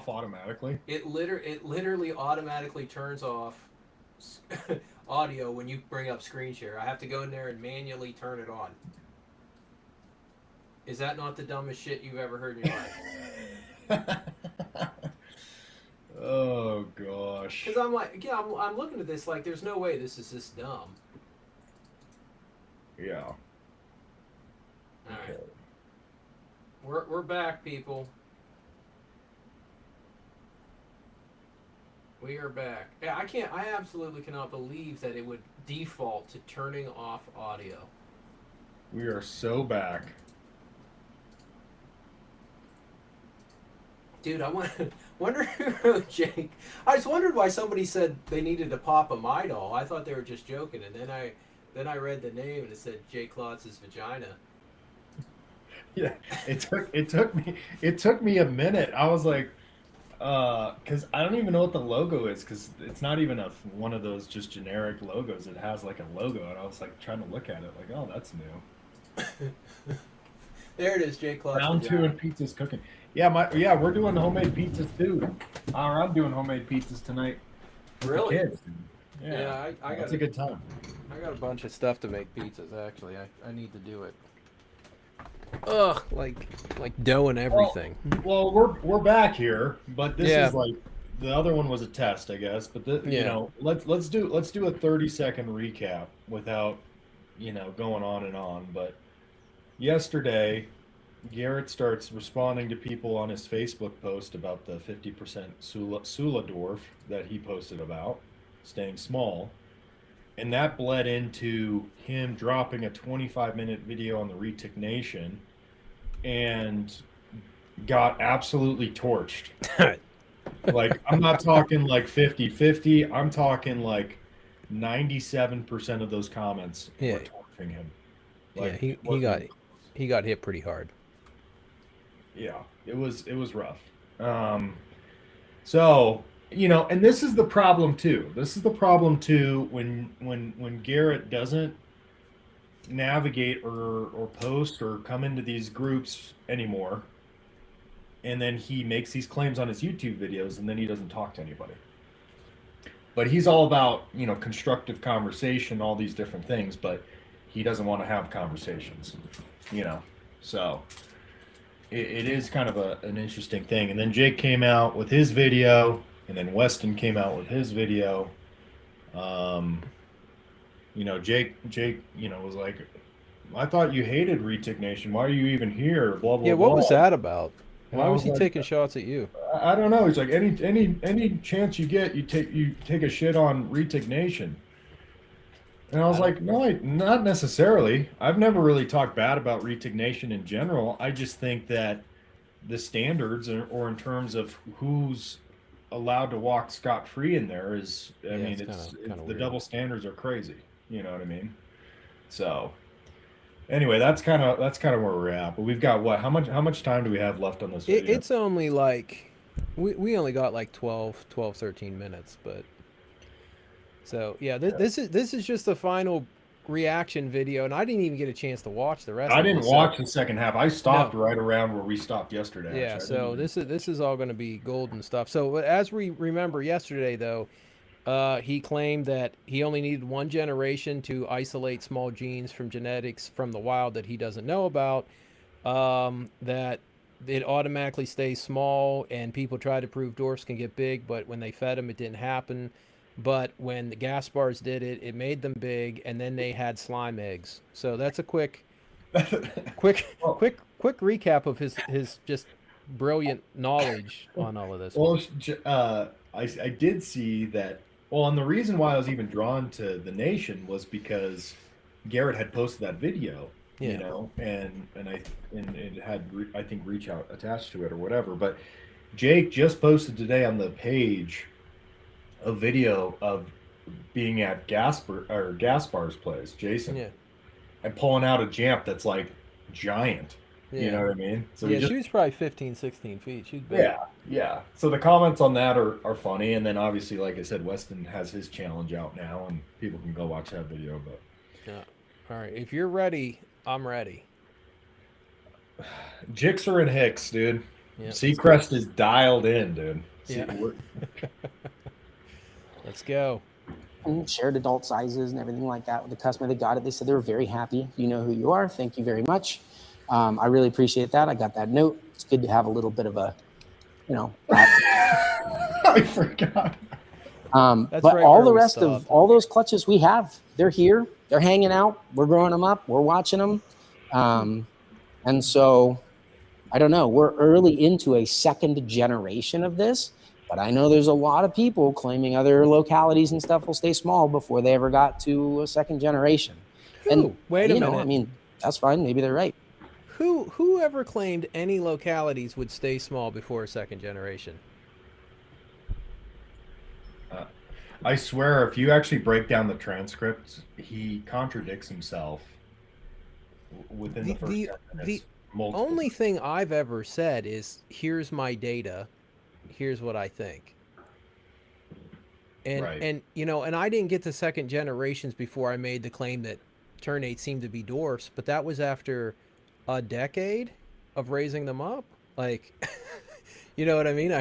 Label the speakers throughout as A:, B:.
A: off automatically?
B: It literally automatically turns off audio when you bring up screen share. I have to go in there and manually turn it on. Is that not the dumbest shit you've ever heard in your life?
A: Oh gosh.
B: Because I'm like, yeah, I'm looking at this like, there's no way this is this dumb.
A: Yeah.
B: All right,
A: Okay.
B: we're back, people. We are back. Yeah, I can't. I absolutely cannot believe that it would default to turning off audio.
A: We are so back.
B: Dude, I wonder who Jake. I just wondered why somebody said they needed to pop a Midol. I thought they were just joking, and then I read the name and it said Jake Klotz's vagina.
A: Yeah. It took me a minute. I was like, because I don't even know what the logo is, because it's not even one of those just generic logos. It has like a logo, and I was like trying to look at it, like, oh, that's new.
B: There it is, Jake Klotz
A: Round two
B: vagina.
A: and pizza's cooking. Yeah, we're doing homemade pizzas too. I'm doing homemade pizzas tonight with the
B: Really?
A: kids.
B: Yeah,
A: Yeah,
B: I got
A: that's a good time.
B: I got a bunch of stuff to make pizzas. Actually, I need to do it. Ugh, like dough and
A: Well,
B: everything.
A: well, we're back here, but this
B: Yeah,
A: is like the other one was a test, I guess. But
B: yeah.
A: let's do a 30-second recap without going on and on. But yesterday, Garrett starts responding to people on his Facebook post about the 50% Sula dwarf that he posted about staying small. And that bled into him dropping a 25-minute video on the Retic Nation and got absolutely torched. Like, I'm not talking like 50-50. I'm talking like 97% of those comments
B: Yeah,
A: were torching him.
B: yeah.
A: Like,
B: He
A: it
B: he got
A: wasn't,
B: he got hit pretty hard.
A: yeah, it was rough. Um, so, and this is the problem too. This is the problem too when Garrett doesn't navigate or post or come into these groups anymore, and then he makes these claims on his YouTube videos, and then he doesn't talk to anybody. But he's all about constructive conversation, all these different things, but he doesn't want to have conversations, you know. So it is kind of an interesting thing. And then Jake came out with his video, and then Weston came out with his video. Um, Jake, was like, I thought you hated Retic Nation. Why are you even here? Blah
B: Yeah,
A: blah
B: what was
A: blah.
B: that about?
A: And
B: Why
A: I
B: was
A: was
B: he
A: like,
B: taking shots at you?
A: I don't know. He's like, any chance you get, you take a shit on Retic Nation. And I was
B: I don't.
A: like, no, not necessarily. I've never really talked bad about Retic Nation in general. I just think that the standards, or in terms of who's allowed to walk scot free in there, is, I
B: Yeah,
A: mean,
B: it's
A: it's
B: kind of
A: the
B: weird.
A: double standards are crazy. You know what I mean? So anyway, that's kind of where we're at. But we've got what? How much time do we have left on this video?
B: It's only like we only got like 13 minutes, but so yeah, this is just the final reaction video, and I didn't even get a chance to watch the rest
A: I
B: of
A: didn't
B: it. So
A: watch the second half. I stopped
B: no,
A: right around where we stopped yesterday.
B: yeah,
A: Actually, I didn't
B: so
A: even.
B: this is all going to be golden stuff. So as we remember yesterday, though, he claimed that he only needed one generation to isolate small genes from genetics from the wild that he doesn't know about. That it automatically stays small, and people try to prove dwarfs can get big, but when they fed them, it didn't happen. But when the Gaspars did it, it made them big, and then they had slime eggs. So that's a
A: Well,
B: quick recap of his just brilliant knowledge on all of this.
A: well, I did see that. Well, and the reason why I was even drawn to the Nation was because Garrett had posted that video,
B: Yeah,
A: and it had, I think, reach out attached to it or whatever. But Jake just posted today on the page a video of being at Gaspar's place, Jason,
B: yeah,
A: and pulling out a jamp that's like giant. You
B: yeah,
A: know what I mean? So he
B: yeah.
A: just
B: She was probably 15, 16 feet. She's big.
A: Yeah, yeah. So the comments on that are funny, and then obviously, like I said, Weston has his challenge out now, and people can go watch that video. But
B: Yeah. All right. If you're ready, I'm ready.
A: Jixer and Hicks, dude.
B: Yeah.
A: Seacrest is dialed in, dude.
B: Yeah. Let's go.
C: And shared adult sizes and everything like that with the customer. They got it. They said they were very happy. You know who you are. Thank you very much. I really appreciate that. I got that note. It's good to have a little bit of a,
A: I forgot.
C: But
B: right
C: all
B: where
C: the
B: we
C: rest of
B: stopped.
C: all those clutches we have, they're here. They're hanging out. We're growing them up. We're watching them. And so, I don't know. We're early into a second generation of this. But I know there's a lot of people claiming other localities and stuff will stay small before they ever got to a second generation. And
B: Wait a minute.
C: I mean, that's fine. Maybe they're right.
B: Who ever claimed any localities would stay small before a second generation?
A: I swear, if you actually break down the transcripts, he contradicts himself within the first 10 minutes.
B: The only thing I've ever said is, here's my data, here's what I think. And
A: Right.
B: and you know, and I didn't get to second generations before I made the claim that ternates seemed to be dwarfs, but that was after a decade of raising them up. Like, you know what I mean?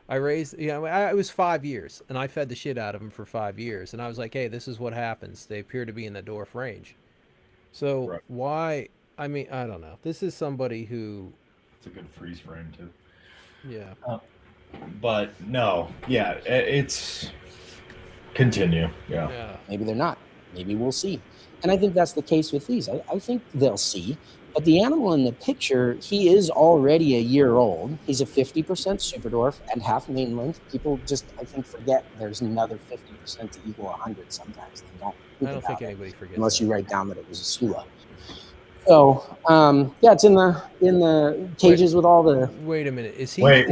B: I raised, you know, it was 5 years, and I fed the shit out of them for 5 years, and I was like, hey, this is what happens. They appear to be in the dwarf range. So
A: Right.
B: why? I mean, I don't know. This is somebody who,
A: It's a good freeze frame too.
B: yeah.
A: But no, yeah, it's continue. Yeah.
B: Yeah.
C: Maybe they're not. Maybe we'll see. And I think that's the case with these. I think they'll see. But the animal in the picture, he is already a year old. He's a 50% super dwarf and half mainland. People just, I think, forget there's another 50% to equal 100 sometimes. They don't think
B: I don't
C: about
B: think
C: it,
B: anybody forgets
C: unless
B: that.
C: you write down that it was a Sula. So, yeah, it's in the cages with all the...
B: Wait a minute. Is he?
A: Wait.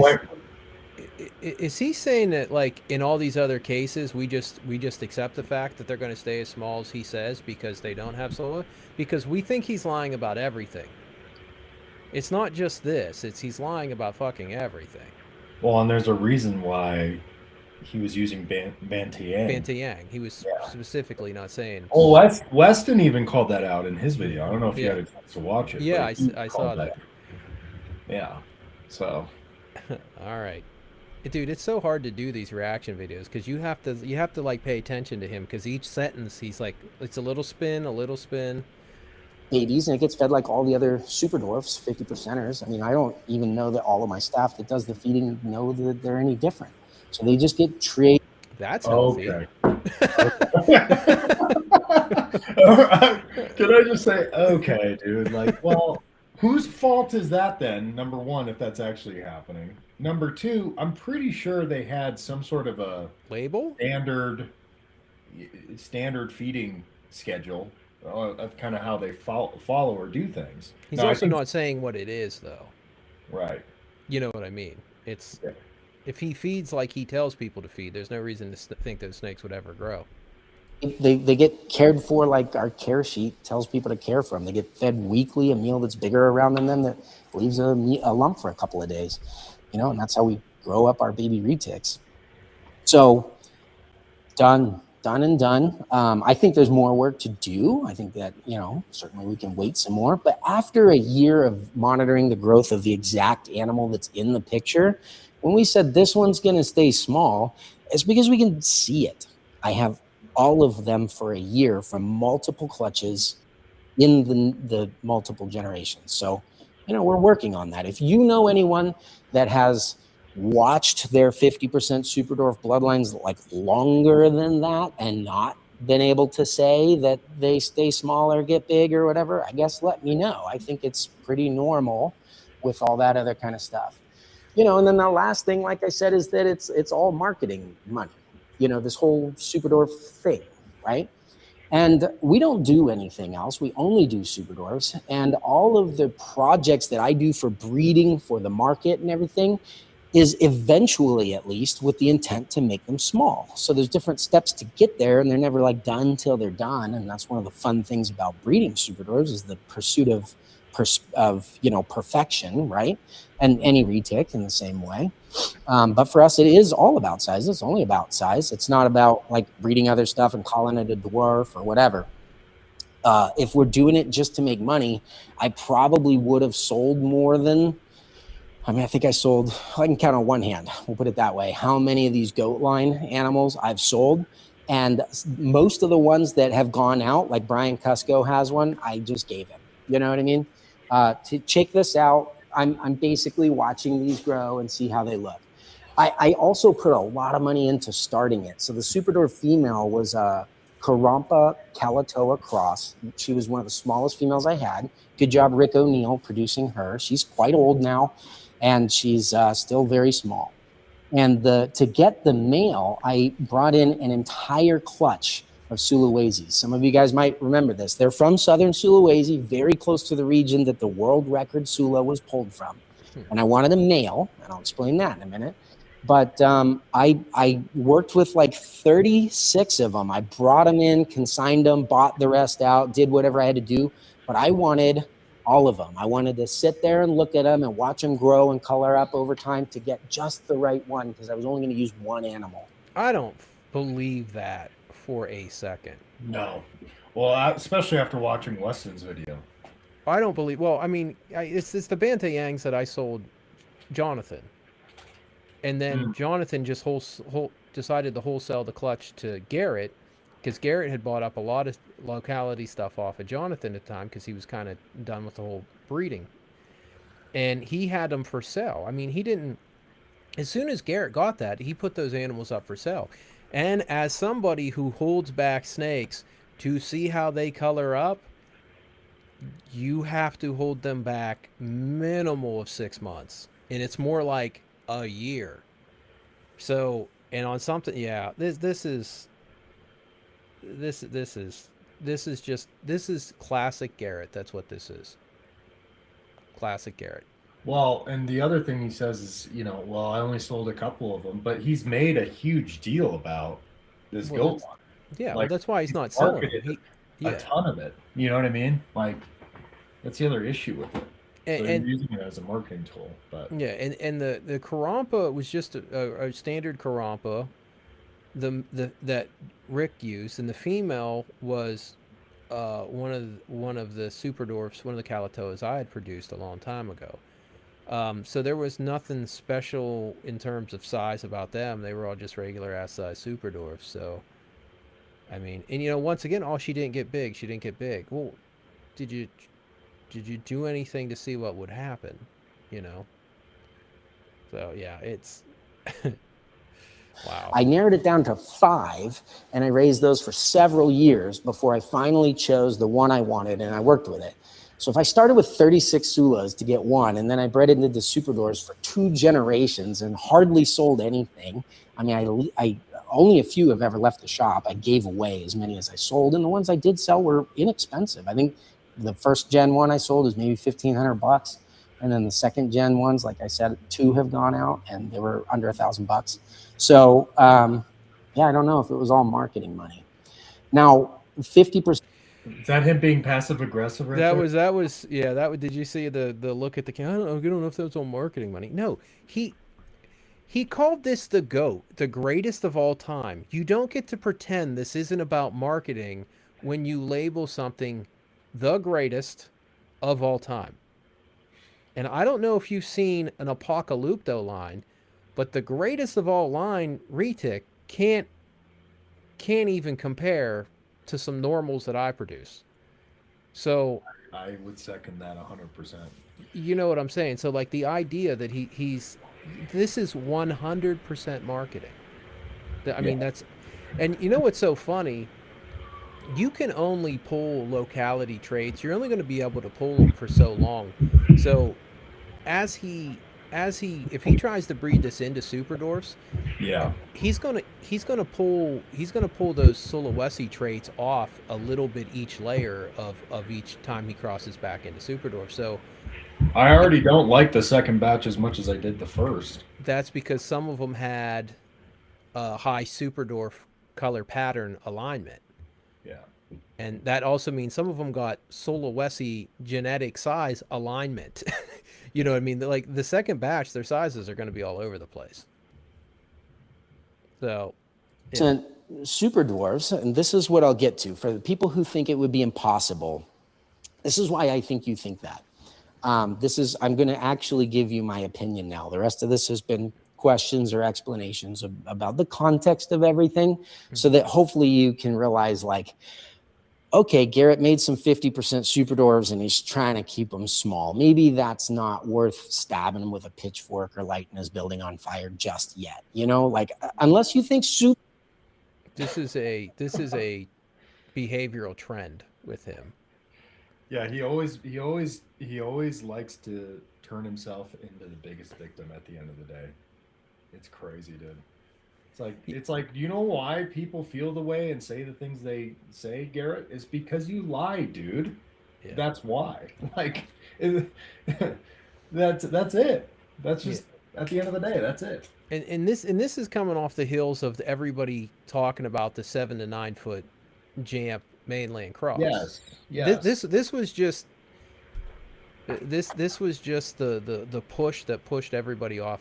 B: Is he saying that, like, in all these other cases, we just accept the fact that they're going to stay as small as he says because they don't have Sola? Because we think he's lying about everything. It's not just this. It's he's lying about fucking everything.
A: Well, and there's a reason why he was using Bantiang.
B: Bantiang. He was specifically not saying.
A: Oh, Weston even called that out in his video. I don't know if you had a chance to watch it.
B: Yeah,
A: but
B: I saw that.
A: Yeah. So.
B: All right. Dude, it's so hard to do these reaction videos because you have to like pay attention to him because each sentence he's like, it's a little spin,
C: babies, and it gets fed like all the other super dwarfs, 50%ers. I mean, I don't even know that all of my staff that does the feeding know that they're any different. So they just get treated.
B: That's healthy.
A: Okay. Can I just say, okay, dude? Like, well, whose fault is that then? Number one, if that's actually happening. Number two, I'm pretty sure they had some sort of a
B: Label?
A: standard feeding schedule of kind of how they follow or do things.
B: He's also not saying what it is, though.
A: Right.
B: You know what I mean? It's if he feeds like he tells people to feed, there's no reason to think those snakes would ever grow.
C: They get cared for like our care sheet tells people to care for them. They get fed weekly a meal that's bigger around than them that leaves a lump for a couple of days. You know, and that's how we grow up our baby retics. So done. I think there's more work to do. I think that, you know, certainly we can wait some more. But after a year of monitoring the growth of the exact animal that's in the picture, when we said this one's going to stay small, it's because we can see it. I have all of them for a year from multiple clutches in the multiple generations. So, you know, we're working on that. If you know anyone that has watched their 50% super dwarf bloodlines like longer than that and not been able to say that they stay small or get big or whatever, I guess let me know. I think it's pretty normal with all that other kind of stuff. You know, and then the last thing, like I said, is that it's all marketing money. You know, this whole super dwarf thing, right? And we don't do anything else. We only do super dwarfs. And all of the projects that I do for breeding, for the market and everything, is eventually, at least, with the intent to make them small. So there's different steps to get there, and they're never like done till they're done. And that's one of the fun things about breeding super dwarfs is the pursuit of you know, perfection, right? And any retic in the same way. But for us, it is all about size. It's only about size. It's not about like breeding other stuff and calling it a dwarf or whatever. If we're doing it just to make money, I probably would have sold more than I mean, I think I can count on one hand, we'll put it that way, how many of these goat line animals I've sold. And most of the ones that have gone out, like Brian Cusco has one, I just gave him. You know what I mean? To check this out, I'm basically watching these grow and see how they look. I also put a lot of money into starting it. So the Super Dwarf female was a Carrampa Calatoa cross. She was one of the smallest females I had. Good job, Rick O'Neill, producing her. She's quite old now, and she's still very small. And to get the male, I brought in an entire clutch of Sulawesi. Some of you guys might remember this. They're from southern Sulawesi, very close to the region that the world record Sula was pulled from. And I wanted a male, and I'll explain that in a minute. But I worked with like 36 of them. I brought them in, consigned them, bought the rest out, did whatever I had to do. But I wanted all of them. I wanted to sit there and look at them and watch them grow and color up over time to get just the right one, because I was only going to use one animal.
B: I don't believe that for a second.
A: No. Well, especially after watching Weston's video.
B: I don't believe. Well, I mean, it's the Banta Yangs that I sold Jonathan. And then Jonathan just decided to wholesale the clutch to Garrett, because Garrett had bought up a lot of locality stuff off of Jonathan at the time, because he was kind of done with the whole breeding. And he had them for sale. I mean, he didn't... As soon as Garrett got that, he put those animals up for sale. And as somebody who holds back snakes to see how they color up, you have to hold them back minimal of 6 months. And it's more like a year. So, and on something, yeah, this is classic Garrett. That's what this is. Classic Garrett.
A: Well, and the other thing he says is, well, I only sold a couple of them, but he's made a huge deal about this goat one.
B: Yeah, well, that's why he's not selling it.
A: A ton of it. You know what I mean? Like, that's the other issue with it. So and using it as a marketing tool, but
B: yeah, and the Carrampa was just a standard Carrampa, that Rick used, and the female was one of the Super Dwarfs, one of the Calatoas I had produced a long time ago. So there was nothing special in terms of size about them. They were all just regular ass size Super Dwarfs. So, I mean, and once again, she didn't get big. She didn't get big. Well, did you do anything to see what would happen? So yeah, it's wow.
C: I narrowed it down to 5, and I raised those for several years before I finally chose the one I wanted, and I worked with it. So if I started with 36 Sulas to get one, and then I bred it into Super Dwarfs for 2 generations and hardly sold anything. I mean, I only a few have ever left the shop. I gave away as many as I sold, and the ones I did sell were inexpensive. I think the first gen one I sold was maybe $1,500, and then the second gen ones, like I said, 2 have gone out, and they were under $1,000. So yeah, I don't know if it was all marketing money. Now, 50%.
A: Is that him being passive aggressive? Right
B: that was yeah. That was. Did you see the look at the camera? I don't know if that was all marketing money. No, he called this the GOAT, the greatest of all time. You don't get to pretend this isn't about marketing when you label something the greatest of all time. And I don't know if you've seen an Apocalypto line, but the greatest of all line retic can't even compare to some normals that I produce. So
A: I would second that 100%.
B: You know what I'm saying? So like the idea that this is 100% marketing. I mean, that's, and you know what's so funny? You can only pull locality traits. You're only going to be able to pull them for so long. So if he tries to breed this into Super Dwarfs,
A: yeah,
B: he's gonna pull those Sulawesi traits off a little bit each layer of each time he crosses back into Super Dwarfs. So
A: I already don't like the second batch as much as I did the first.
B: That's because some of them had a high Super Dwarf color pattern alignment.
A: Yeah.
B: And that also means some of them got Sulawesi genetic size alignment. You know what I mean? Like the second batch, their sizes are going to be all over the place. So,
C: yeah. Super Dwarfs, and this is what I'll get to. For the people who think it would be impossible, this is why I think you think that. I'm going to actually give you my opinion now. The rest of this has been questions or explanations about the context of everything, so that hopefully you can realize, like, okay, Garrett made some 50% super dwarves and he's trying to keep them small. Maybe that's not worth stabbing him with a pitchfork or lighting his building on fire just yet. You know, like, unless you think super.
B: This is a behavioral trend with him.
A: Yeah, he always likes to turn himself into the biggest victim at the end of the day. It's crazy, dude. It's like, do you know why people feel the way and say the things they say, Garrett? It's because you lie, dude.
B: Yeah.
A: That's why. Like, that's it. That's just at the end of the day, that's it.
B: And this is coming off the heels of everybody talking about the 7 to 9 foot Jamp mainland cross.
A: Yes.
B: This was just this was just the push that pushed everybody off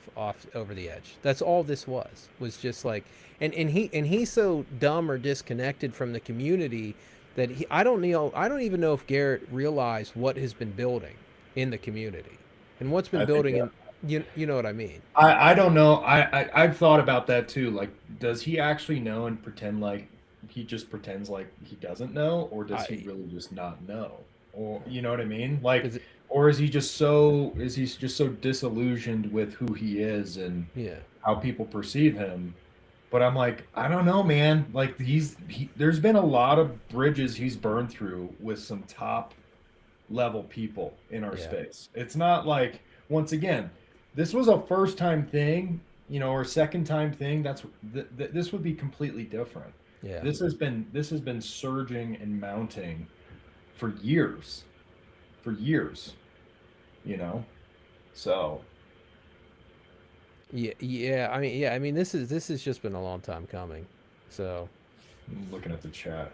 B: over the edge. That's all this was just like, and he's so dumb or disconnected from the community that I don't even know if Garrett realized what has been building in the community and what's been building in. You know what I mean?
A: I don't know. I've thought about that too. Like, does he actually know and pretend like he just pretends like he doesn't know, or does he really just not know? Or you know what I mean? Like, or is he just so disillusioned with who he is and how people perceive him? But I'm like, I don't know, man. Like, there's been a lot of bridges he's burned through with some top level people in our space. It's not like, once again, this was a first time thing, you know, or second time thing. This would be completely different.
B: Yeah.
A: This has been surging and mounting for years. You know. So
B: yeah. I mean this has just been a long time coming. So
A: I'm looking at the chat.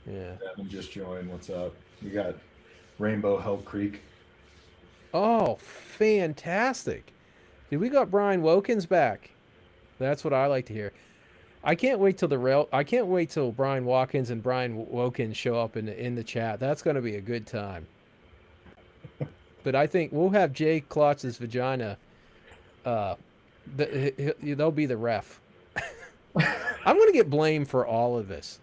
B: Yeah.
A: Devin just joined. What's up? We got Rainbow Hell Creek.
B: Oh, fantastic. Dude, we got Brian Wilkins back. That's what I like to hear. I can't wait till Brian Watkins and Brian Wilkins show up in the chat. That's going to be a good time. But I think we'll have Jay Klotz's vagina. They'll be the ref. I'm going to get blamed for all of this.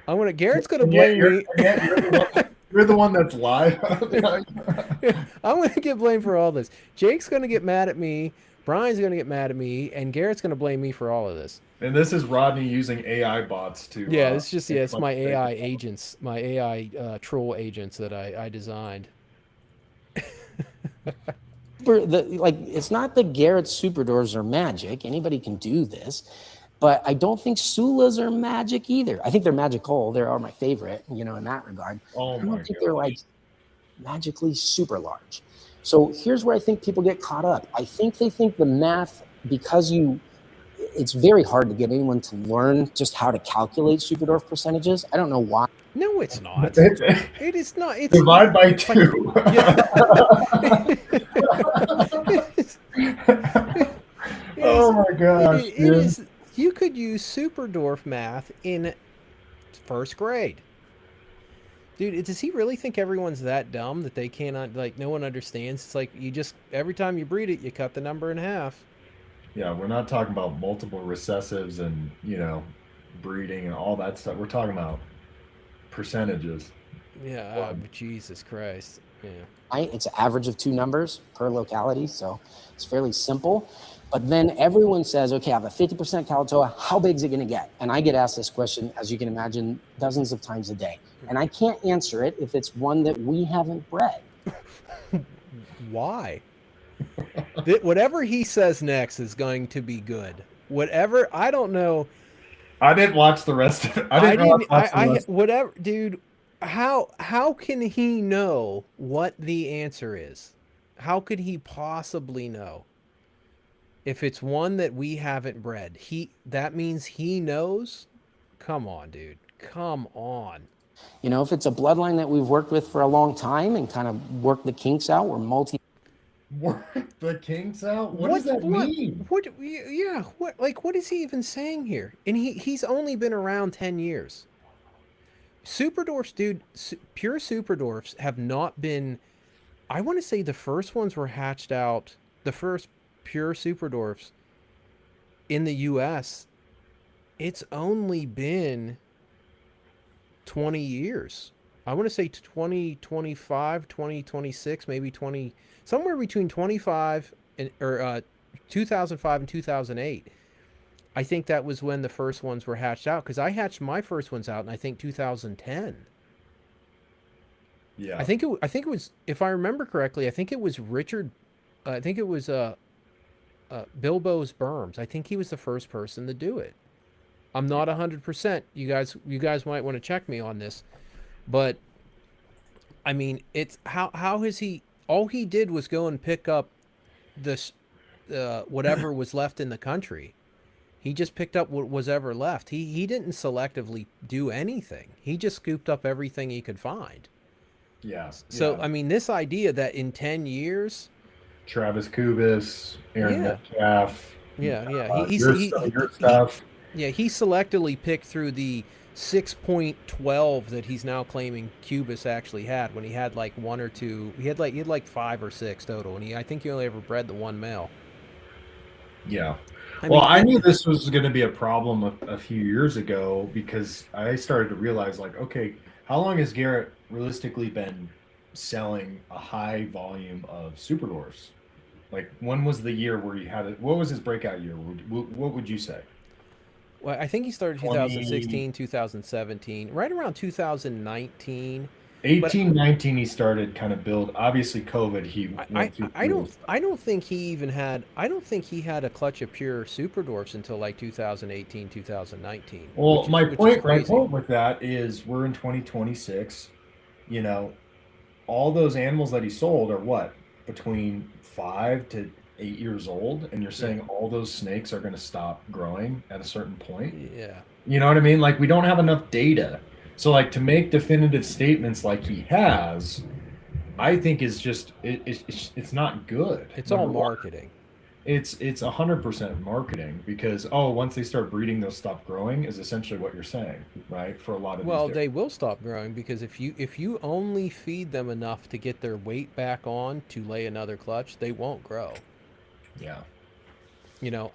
B: Garrett's going to blame me.
A: You're the one that's live.
B: I'm going to get blamed for all this. Jake's going to get mad at me. Brian's going to get mad at me, and Garrett's going to blame me for all of this.
A: And this is Rodney using AI bots to.
B: Yeah, it's just it's my AI agents, my AI troll agents that I designed.
C: It's not that Garrett's super doors are magic. Anybody can do this. But I don't think Sula's are magic either. I think they're magical. They are my favorite, you know, in that regard.
A: Oh,
C: I don't think they're like magically super large. So here's where I think people get caught up. I think they think the math, because it's very hard to get anyone to learn just how to calculate Superdorf percentages. I don't know why.
B: No, it's not. It is not. It's
A: divide by 2. Oh my gosh.
B: It is. You could use Superdorf math in first grade. Dude, does he really think everyone's that dumb that they cannot, like, no one understands? It's like every time you breed it, you cut the number in half.
A: Yeah, we're not talking about multiple recessives and, you know, breeding and all that stuff. We're talking about percentages.
B: Yeah, Jesus Christ. Yeah.
C: It's an average of 2 numbers per locality, so it's fairly simple. But then everyone says, okay, I have a 50% Kalatoa. How big is it going to get? And I get asked this question, as you can imagine, dozens of times a day. And I can't answer it if it's one that we haven't bred.
B: Why? Whatever he says next is going to be good. Whatever, I don't know.
A: I didn't watch the rest of it.
B: Whatever, dude. How can he know what the answer is? How could he possibly know? If it's one that we haven't bred, that means he knows? Come on, dude. Come on.
C: You know, if it's a bloodline that we've worked with for a long time and kind of worked the kinks out, we're
A: Work the kinks out? What does that mean?
B: What is he even saying here? And he's only been around 10 years. Superdorfs, dude, pure Superdorfs have not been I want to say the first ones were hatched out, the first pure super dwarfs in the U.S. It's only been 20 years. I want to say 2025, 2026, maybe 20, somewhere between 25 and, or 2005 and 2008. I think that was when the first ones were hatched out because I hatched my first ones out in I think 2010.
A: Yeah.
B: I think it was, if I remember correctly, I think it was Richard. I think it was Bilbo's Berms. I think he was the first person to do it. I'm not 100%. You guys might want to check me on this, but I mean, it's how has he? All he did was go and pick up this whatever was left in the country. He just picked up what was ever left. He didn't selectively do anything. He just scooped up everything he could find.
A: Yeah.
B: So
A: yeah.
B: I mean, this idea that in 10 years,
A: Travis Kubis, Aaron
B: yeah,
A: Metcalf,
B: yeah,
A: your stuff.
B: yeah, he selectively picked through the 6.12 that he's now claiming Cubis actually had when he had like one or two. He had like 5 or 6 total, and I think he only ever bred the one male.
A: Yeah.
B: I
A: Well,
B: mean,
A: I knew this was going to be a problem a few years ago because I started to realize, like, okay, how long has Garrett realistically been selling a high volume of super dwarfs? Like, when was the year where he had it? What was his breakout year? What would you say?
B: well, I think he started
A: 20,
B: 2016, 2017, right around 2019. But
A: 18, 19, he started kind of build. Obviously, COVID, he
B: I, I,
A: went through
B: I
A: brutal
B: don't
A: stuff.
B: I don't think he even had I don't think he had a clutch of pure super dwarfs until like 2018, 2019,
A: Well,
B: which is
A: my
B: crazy.
A: point with that is we're in 2026. You know, all those animals that he sold are what, between 5 to 8 years old, and you're
B: Yeah.
A: saying all those snakes are going to stop growing at a certain point.
B: Yeah.
A: You know what I mean? Like, we don't have enough data. So, like, to make definitive statements like he has, I think is just it's not good.
B: It's all
A: Number one,
B: marketing.
A: it's 100% marketing because, oh, once they start breeding, they'll stop growing is essentially what you're saying, right? For a lot of these
B: Well,
A: different.
B: they will stop growing because if you only feed them enough to get their weight back on to lay another clutch, they won't grow.
A: Yeah.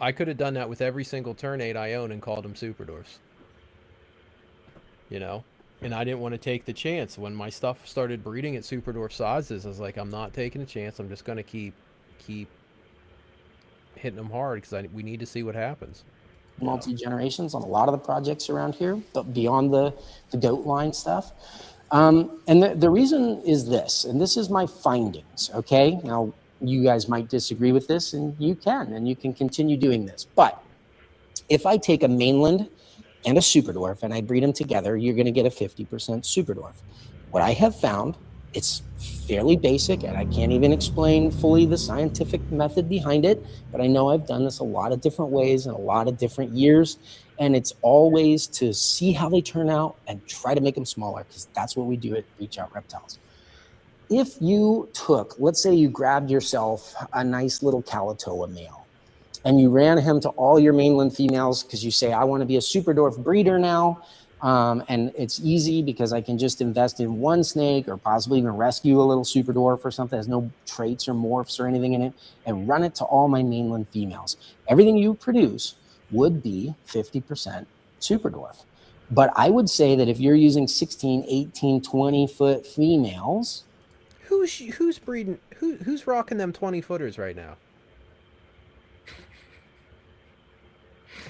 B: I could have done that with every single ternate I own and called them super dwarfs. You know, and I didn't want to take the chance when my stuff started breeding at super dwarf sizes. I was like, I'm not taking a chance. I'm just going to keep hitting them hard because we need to see what happens.
C: Multi-generations on a lot of the projects around here, but beyond the goat line stuff. And the reason is this, and this is my findings, okay? Now, you guys might disagree with this, and you can continue doing this. But if I take a mainland and a super dwarf and I breed them together, you're going to get a 50% super dwarf. What I have found, it's fairly basic, and I can't even explain fully the scientific method behind it, but I know I've done this a lot of different ways in a lot of different years, and it's always to see how they turn out and try to make them smaller, because that's what we do at Reach Out Reptiles. If you took, let's say you grabbed yourself a nice little Kalatoa male, and you ran him to all your mainland females because you say, I want to be a super dwarf breeder now, and it's easy because I can just invest in one snake or possibly even rescue a little super dwarf or something that has no traits or morphs or anything in it, and run it to all my mainland females. Everything you produce would be 50% super dwarf. But I would say that if you're using 16, 18, 20-foot females,
B: Who's breeding? Who's rocking them 20-footers right now?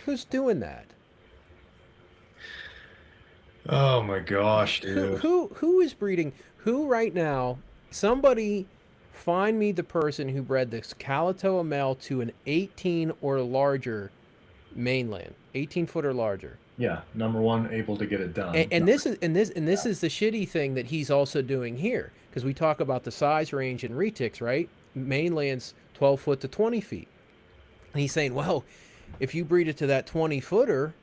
B: Who's doing that?
A: Oh my gosh,
B: Who
A: dude.
B: who who is breeding? Who right now? Somebody find me the person who bred this Kalatoa male to an 18 or larger mainland, 18-foot or larger.
A: Yeah, number one, able to get it done.
B: And this is the shitty thing that he's also doing here because we talk about the size range in retics, right? Mainland's 12 foot to 20 feet. And he's saying, well, if you breed it to that 20-footer,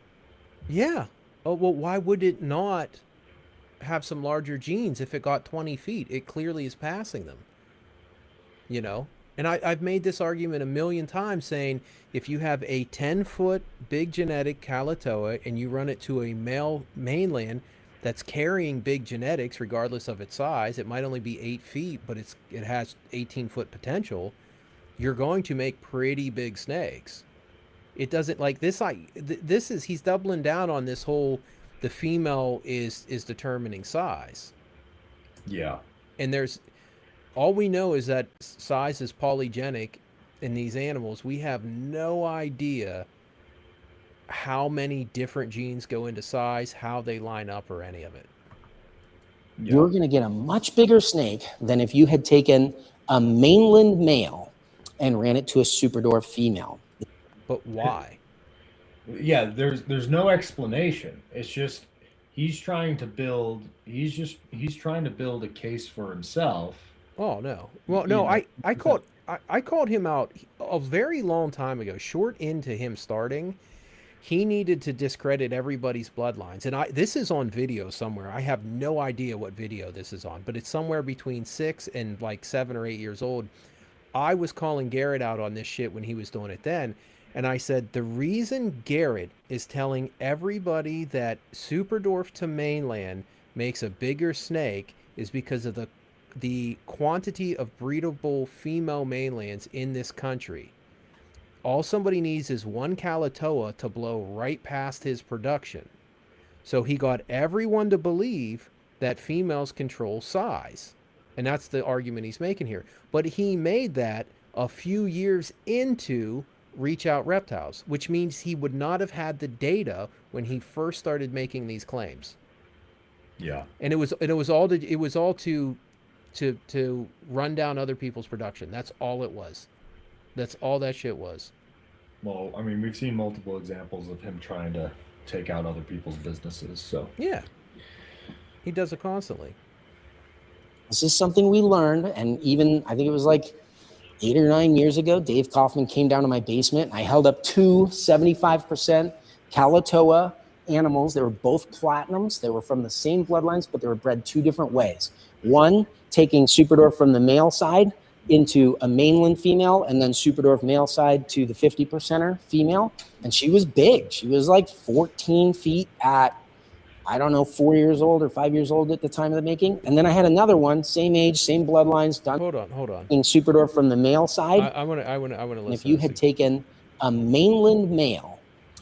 B: yeah. Oh, well, why would it not have some larger genes if it got 20 feet? It clearly is passing them, you know? And I've made this argument a million times saying if you have a 10-foot big genetic Kalatoa and you run it to a male mainland, that's carrying big genetics regardless of its size. It might only be 8 feet, but it has 18-foot potential. You're going to make pretty big snakes. It doesn't like this. This is he's doubling down on this whole the female is determining size.
A: Yeah.
B: And there's all we know is that size is polygenic in these animals. We have no idea how many different genes go into size, how they line up, or any of it.
A: Yeah.
C: You're going to get a much bigger snake than if you had taken a mainland male and ran it to a super dwarf female.
B: But why?
A: Yeah, there's no explanation. It's just he's trying to build a case for himself.
B: Oh no. Well, no, I called him out a very long time ago, short into him starting. He needed to discredit everybody's bloodlines. And this is on video somewhere. I have no idea what video this is on, but it's somewhere between 6 and like 7 or 8 years old. I was calling Garrett out on this shit when he was doing it then. And I said, the reason Garrett is telling everybody that super dwarf to mainland makes a bigger snake is because of the quantity of breedable female mainlands in this country. All somebody needs is one Kalatoa to blow right past his production. So he got everyone to believe that females control size. And that's the argument he's making here. But he made that a few years into Reach Out Reptiles, which means he would not have had the data when he first started making these claims.
A: Yeah.
B: And it was all to run down other people's production. That's all it was. That's all that shit was.
A: Well, I mean, we've seen multiple examples of him trying to take out other people's businesses. So
B: yeah, he does it constantly.
C: This is something we learned, and even I think it was like 8 or 9 years ago, Dave Kaufman came down to my basement, and I held up two 75% Kalatoa animals. They were both platinums. They were from the same bloodlines, but they were bred 2 different ways. One taking Superdorf from the male side into a mainland female, and then Superdorf male side to the 50%er female. And she was big. She was like 14 feet at, I don't know, 4 years old or 5 years old at the time of the making. And then I had another one, same age, same bloodlines, done.
B: Hold on.
C: In Superdorf from the male side.
B: I want to listen.
C: And if you had taken a mainland male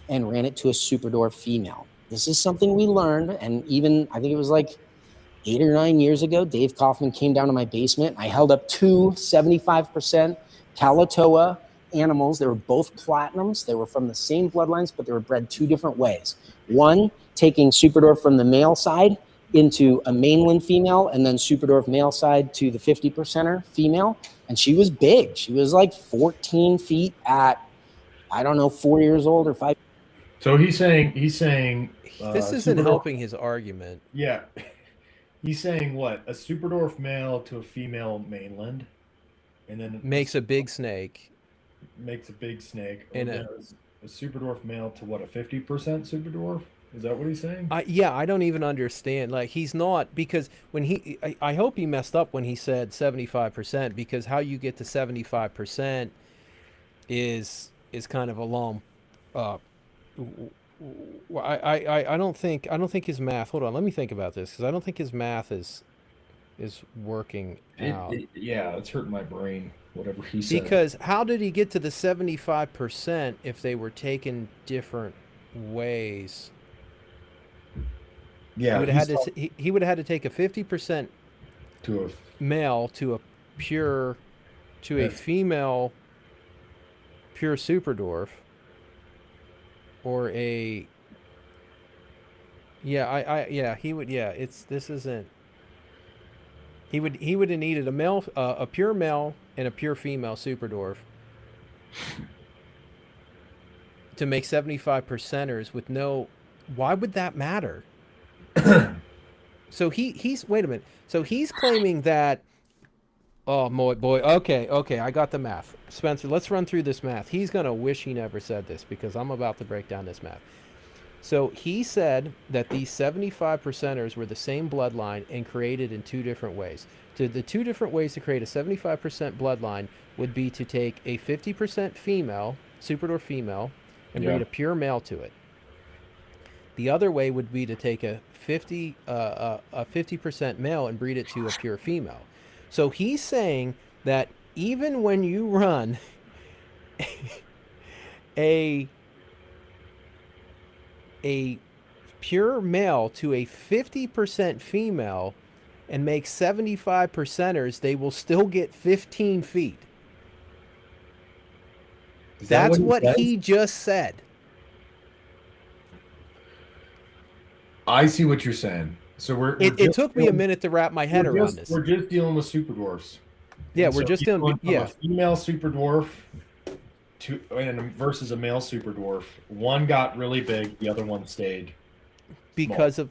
C: and ran it to a Superdorf female, this is something we learned. And even I think it was like 8 or 9 years ago, Dave Kaufman came down to my basement. I held up two 75% Kalatoa animals. They were both platinums. They were from the same bloodlines, but they were bred 2 different ways. One taking Superdorf from the male side into a mainland female, and then Superdorf male side to the 50%er female. And she was big. She was like 14 feet at, I don't know, 4 years old or 5.
A: So he's saying
B: this isn't helping his argument.
A: Yeah. He's saying what? A Superdorf male to a female mainland, and then
B: makes a big snake.
A: Makes a big snake.
B: And
A: a Superdorf male to what? A 50% Superdorf? Is that what he's saying?
B: Yeah, I don't even understand. Like, he's not, because when I hope he messed up when he said 75%, because how you get to 75% is kind of a long. I don't think his math. Hold on, let me think about this, because I don't think his math is working out.
A: Yeah, it's hurting my brain. Whatever he said.
B: Because how did he get to the 75% if they were taken different ways?
A: Yeah,
B: he would have had to take a 50%
A: to a
B: male to a female pure Superdorf, or a he would have needed a pure male and a pure female Superdorf to make 75%ers with no. Why would that matter? So he's wait a minute. So he's claiming that. Oh boy. Okay. I got the math. Spencer, let's run through this math. He's gonna wish he never said this, because I'm about to break down this math. So he said that these 75%ers were the same bloodline and created in 2 different ways. The 2 different ways to create a 75% bloodline would be to take a 50% female, Superdorf female, and breed a pure male to it. The other way would be to take a 50% male and breed it to a pure female. So he's saying that even when you run a pure male to a 50% female and make 75 percenters, they will still get 15 feet. That's what he just said.
A: I see what you're saying. So
B: it took me a minute to wrap my head around this.
A: We're just dealing with super dwarfs.
B: Yeah, we're just dealing. Yeah,
A: a female super dwarf versus a male super dwarf. One got really big, the other one stayed
B: because of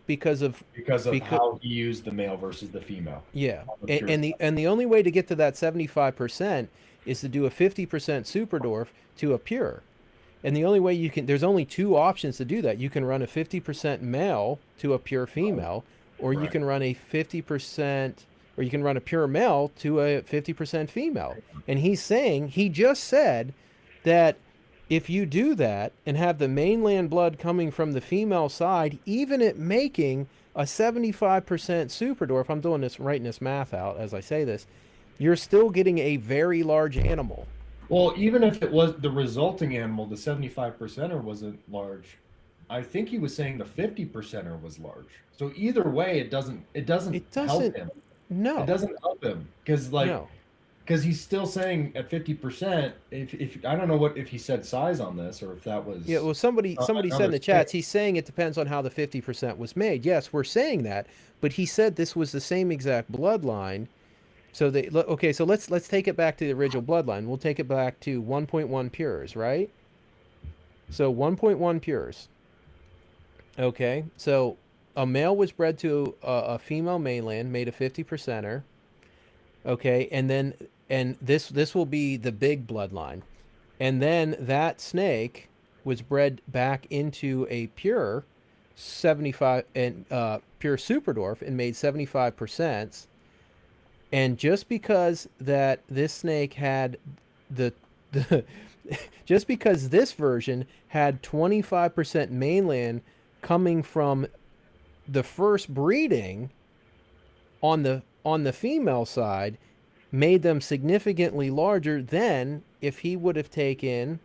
A: how he used the male versus the female.
B: Yeah, and the only way to get to that 75% is to do a 50% super dwarf to a pure. And the only way you can, there's only two options to do that. You can run a 50% male to a pure female, or you can run a 50%, or you can run a pure male to a 50% female. And he just said that if you do that and have the mainland blood coming from the female side, even at making a 75% super dwarf, I'm writing this math out as I say this, you're still getting a very large animal.
A: Well, even if it was the resulting animal, the 75%er wasn't large. I think he was saying the 50%er was large. So either way, it doesn't help him.
B: No,
A: it doesn't help him because he's still saying at 50%. If I don't know if he said size on this or if that was
B: well, somebody said in the chats he's saying it depends on how the 50% was made. Yes, we're saying that, but he said this was the same exact bloodline. So so let's take it back to the original bloodline. We'll take it back to 1.1 pures, right? So 1.1 pures. Okay, so a male was bred to a female mainland, made a 50%er. Okay, and this will be the big bloodline, and then that snake was bred back into a pure 75 and pure super dwarf and made 75%. And just because that this snake had just because this version had 25% mainland coming from the first breeding on the female side, made them significantly larger than if he would have taken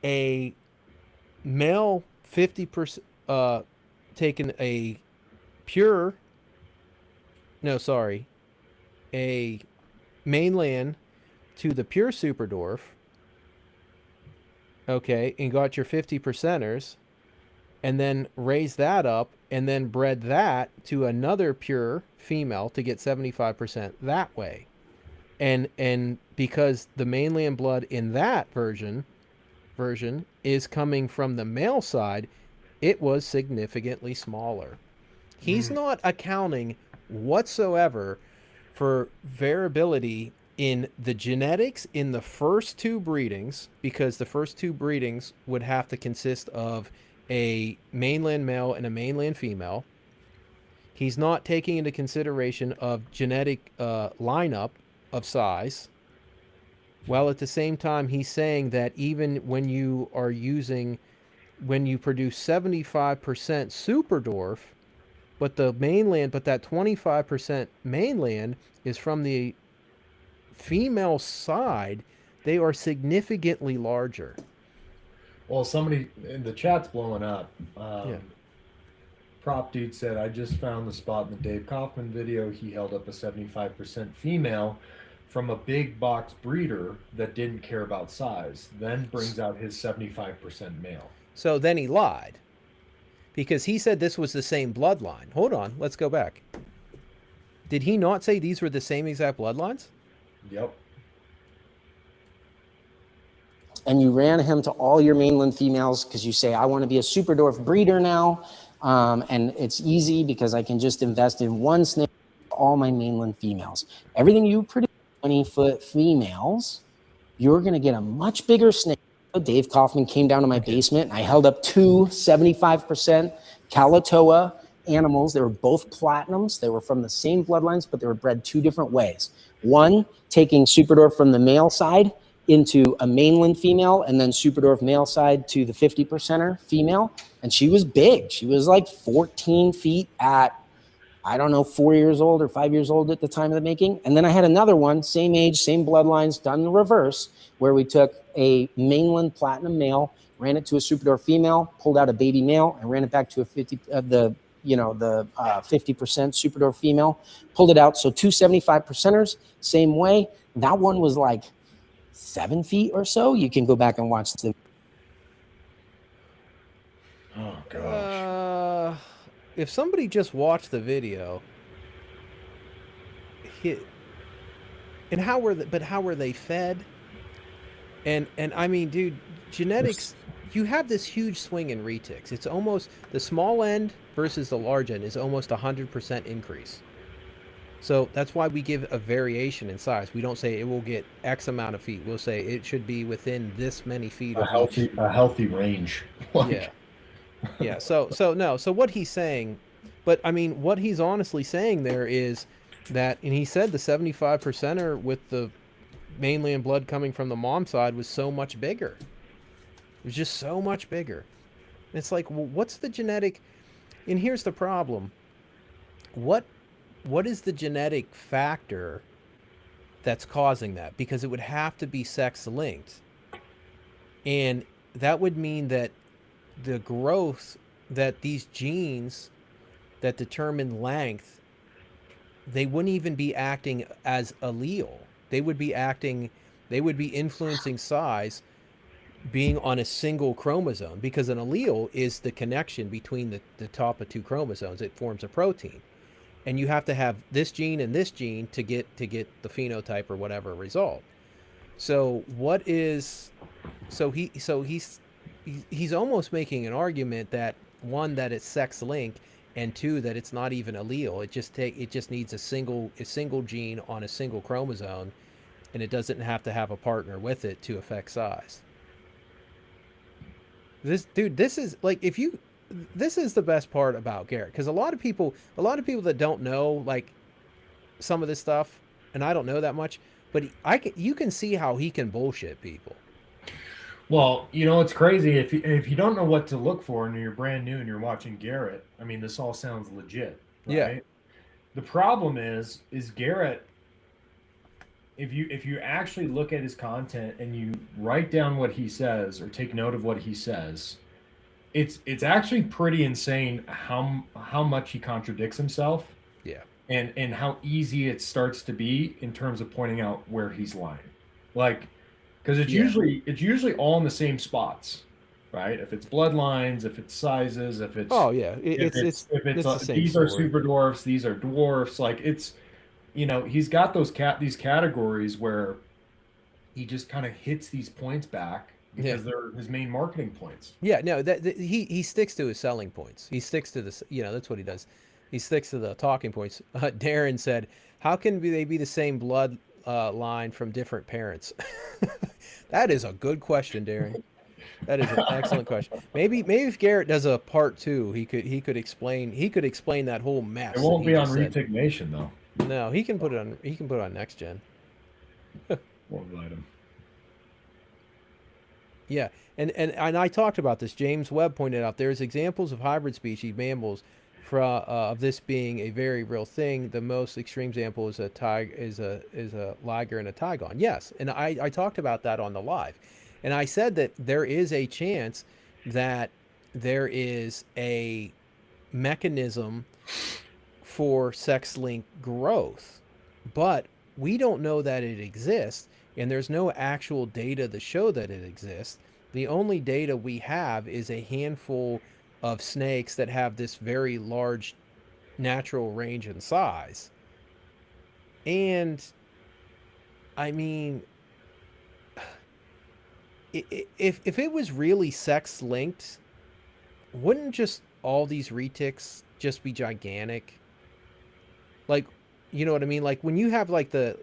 B: a male 50%, taken a pure. No, sorry. A mainland to the pure super dwarf. Okay, and got your 50%ers, and then raised that up, and then bred that to another pure female to get 75% that way. And because the mainland blood in that version is coming from the male side, it was significantly smaller. He's not accounting whatsoever for variability in the genetics in the first two breedings, because the first two breedings would have to consist of a mainland male and a mainland female. He's not taking into consideration of genetic lineup of size, while at the same time he's saying that even when you produce 75% super dwarf, but that 25% mainland is from the female side, they are significantly larger.
A: Well, somebody in the chat's blowing up. Prop dude said, I just found the spot in the Dave Kaufman video. He held up a 75% female from a big box breeder that didn't care about size, then brings out his 75% male.
B: So then he lied, because he said this was the same bloodline. Hold on, let's go back. Did he not say these were the same exact bloodlines?
A: Yep.
C: And you ran him to all your mainland females because you say, I want to be a super dwarf breeder now. And it's easy because I can just invest in one snake for all my mainland females. Everything you produce 20-foot females, you're going to get a much bigger snake. Dave Kaufman came down to my basement and I held up two 75% Kalatoa animals. They were both platinums. They were from the same bloodlines, but they were bred two different ways. One taking super dwarf from the male side into a mainland female and then Superdorf male side to the 50%er female. And she was big. She was like 14 feet at, I don't know, 4 years old or 5 years old at the time of the making. And then I had another one, same age, same bloodlines, done the reverse, where we took a mainland platinum male, ran it to a Superdorf female, pulled out a baby male, and ran it back to a 50% Superdorf female, pulled it out. So 275%ers, same way. That one was like 7 feet or so. You can go back and watch the.
A: Oh gosh.
B: If somebody just watched the video, and how were they fed? And I mean, dude, genetics, you have this huge swing in retics. It's almost the small end versus the large end is almost 100% increase. So that's why we give a variation in size. We don't say it will get X amount of feet. We'll say it should be within this many feet.
A: A healthy range.
B: Yeah. Yeah. So what he's saying, but I mean, what he's honestly saying there is that, and he said the 75%er with the mainland blood coming from the mom side was so much bigger. It was just so much bigger. And it's like, well, what's the genetic? And here's the problem. What is the genetic factor that's causing that? Because it would have to be sex linked. And that would mean that the growth, that these genes that determine length, they wouldn't even be acting as allele. They would be influencing size being on a single chromosome, because an allele is the connection between the top of two chromosomes. It forms a protein. And you have to have this gene and this gene to get the phenotype or whatever result. So he's almost making an argument that, one, that it's sex linked, and two, that it's not even allele. It just needs a single gene on a single chromosome, and it doesn't have to have a partner with it to affect size. This is like, this is the best part about Garrett, because a lot of people that don't know like some of this stuff, and I don't know that much, but you can see how he can bullshit people.
A: Well, it's crazy if you don't know what to look for and you're brand new and you're watching Garrett. I mean, this all sounds legit, right?
B: Yeah.
A: The problem is Garrett. If you actually look at his content and you write down what he says or take note of what he says, it's actually pretty insane how much he contradicts himself.
B: Yeah.
A: And how easy it starts to be in terms of pointing out where he's lying. Like, because it's usually all in the same spots, right? If it's bloodlines, if it's sizes, if it's
B: it's the same
A: these
B: story.
A: are super dwarfs, these are dwarfs. Like, it's, he's got these categories where he just kind of hits these points back because they're his main marketing points.
B: Yeah, no, he sticks to his selling points. He sticks to this. That's what he does. He sticks to the talking points. Darren said, "How can they be the same blood line from different parents?" That is a good question, Darren. That is an excellent question. Maybe if Garrett does a part 2, he could explain that whole mess.
A: It won't be on Retic Nation though.
B: No, he can put it on. He can put it on Next Gen.
A: Won't let him.
B: Yeah, and I talked about this. James Webb pointed out there's examples of hybrid species mammals of this being a very real thing. The most extreme example is a liger and a tigon. Yes, and I talked about that on the live, and I said that there is a chance that there is a mechanism for sex-linked growth, but we don't know that it exists, and there's no actual data to show that it exists. The only data we have is a handful of snakes that have this very large natural range in size. And I mean, if it was really sex linked, wouldn't just all these retics just be gigantic? Like, you know what I mean? Like when you have like the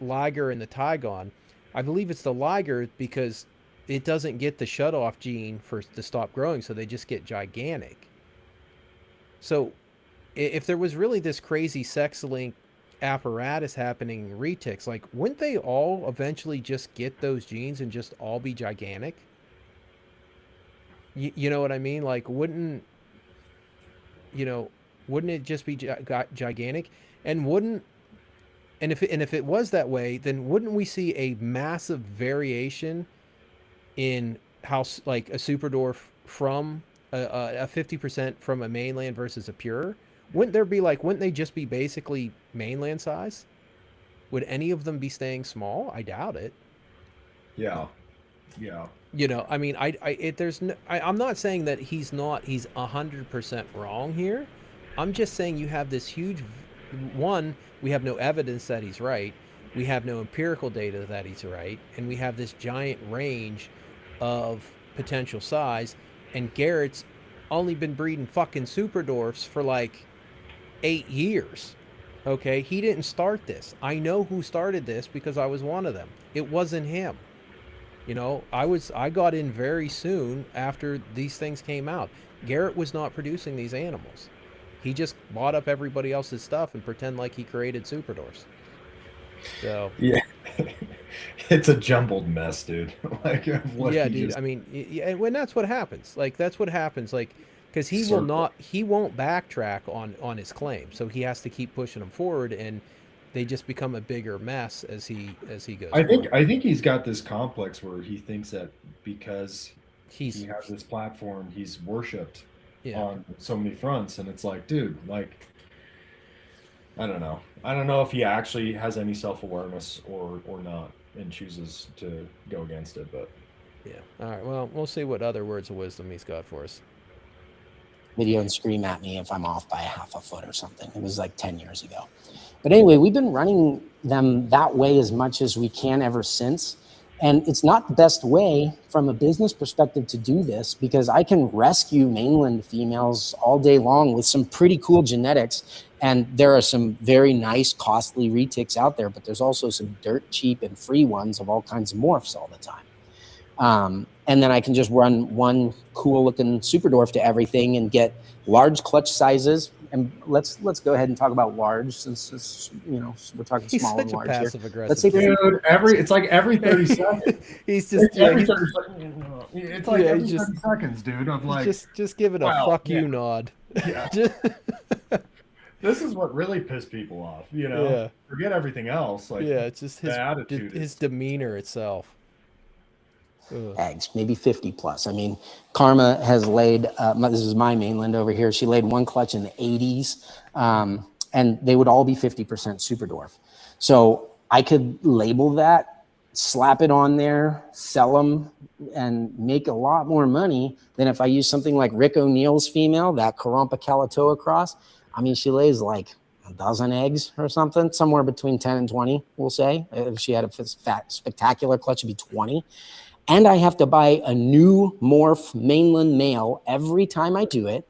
B: liger and the tigon, I believe it's the liger because it doesn't get the shutoff gene to stop growing, so they just get gigantic. So if there was really this crazy sex link apparatus happening in retics, like wouldn't they all eventually just get those genes and just all be gigantic? You know what I mean? Like you know, wouldn't it just be gigantic? And wouldn't and if it was that way, then wouldn't we see a massive variation in how like a superdwarf from a 50% from a mainland versus a pure? Wouldn't there be like wouldn't they just be basically mainland size? Would any of them be staying small? I doubt it.
A: Yeah. Yeah.
B: You know, I mean, there's no, I'm not saying that he's 100% wrong here. I'm just saying you have this huge one. We have no evidence that he's right. We have no empirical data that he's right, and we have this giant range of potential size. And Garrett's only been breeding fucking super dwarfs for like 8 years. Okay, he didn't start this. I know who started this because I was one of them. It wasn't him. You know, I got in very soon after these things came out. Garrett was not producing these animals. He just bought up everybody else's stuff and pretend like he created superdwarfs. So
A: yeah, it's a jumbled mess, dude. Like
B: yeah, dude. I mean, yeah, when that's what happens. Like that's what happens. Like because he won't backtrack on his claim. So he has to keep pushing them forward, and they just become a bigger mess as he goes.
A: I think he's got this complex where he thinks that because he has this platform, he's worshipped on so many fronts, and it's like, dude, like I don't know if he actually has any self-awareness or not, and chooses to go against it. But
B: yeah, all right. Well, we'll see what other words of wisdom he's got for us.
C: Video and scream at me if I'm off by half a foot or something. It was like 10 years ago. But anyway, we've been running them that way as much as we can ever since. And it's not the best way from a business perspective to do this, because I can rescue mainland females all day long with some pretty cool genetics. And there are some very nice, costly retics out there, but there's also some dirt cheap and free ones of all kinds of morphs all the time. And then I can just run one cool looking superdwarf to everything and get large clutch sizes. And let's go ahead and talk about large, since it's, you know, we're talking small and large here.
B: Let's say,
A: dude, it's like every 30 seconds.
B: He's just
A: every 30 seconds. It's like every 30 seconds, dude. I'm like,
B: just give it a fuck you nod.
A: Yeah. This is what really pissed people off, you know.
B: Yeah.
A: Forget everything else. Like,
B: yeah, it's just his
A: attitude,
B: his demeanor itself.
C: Eggs, maybe 50 plus. I mean, Karma has laid, this is my mainland over here. She laid one clutch in the 80s, and they would all be 50% super dwarf. So I could label that, slap it on there, sell them, and make a lot more money than if I use something like Rick O'Neill's female, that Karompa Kalatoa cross. I mean, she lays like a dozen eggs or something, somewhere between 10 and 20, we'll say. If she had a spectacular clutch, it'd be 20. And I have to buy a new morph mainland male every time I do it.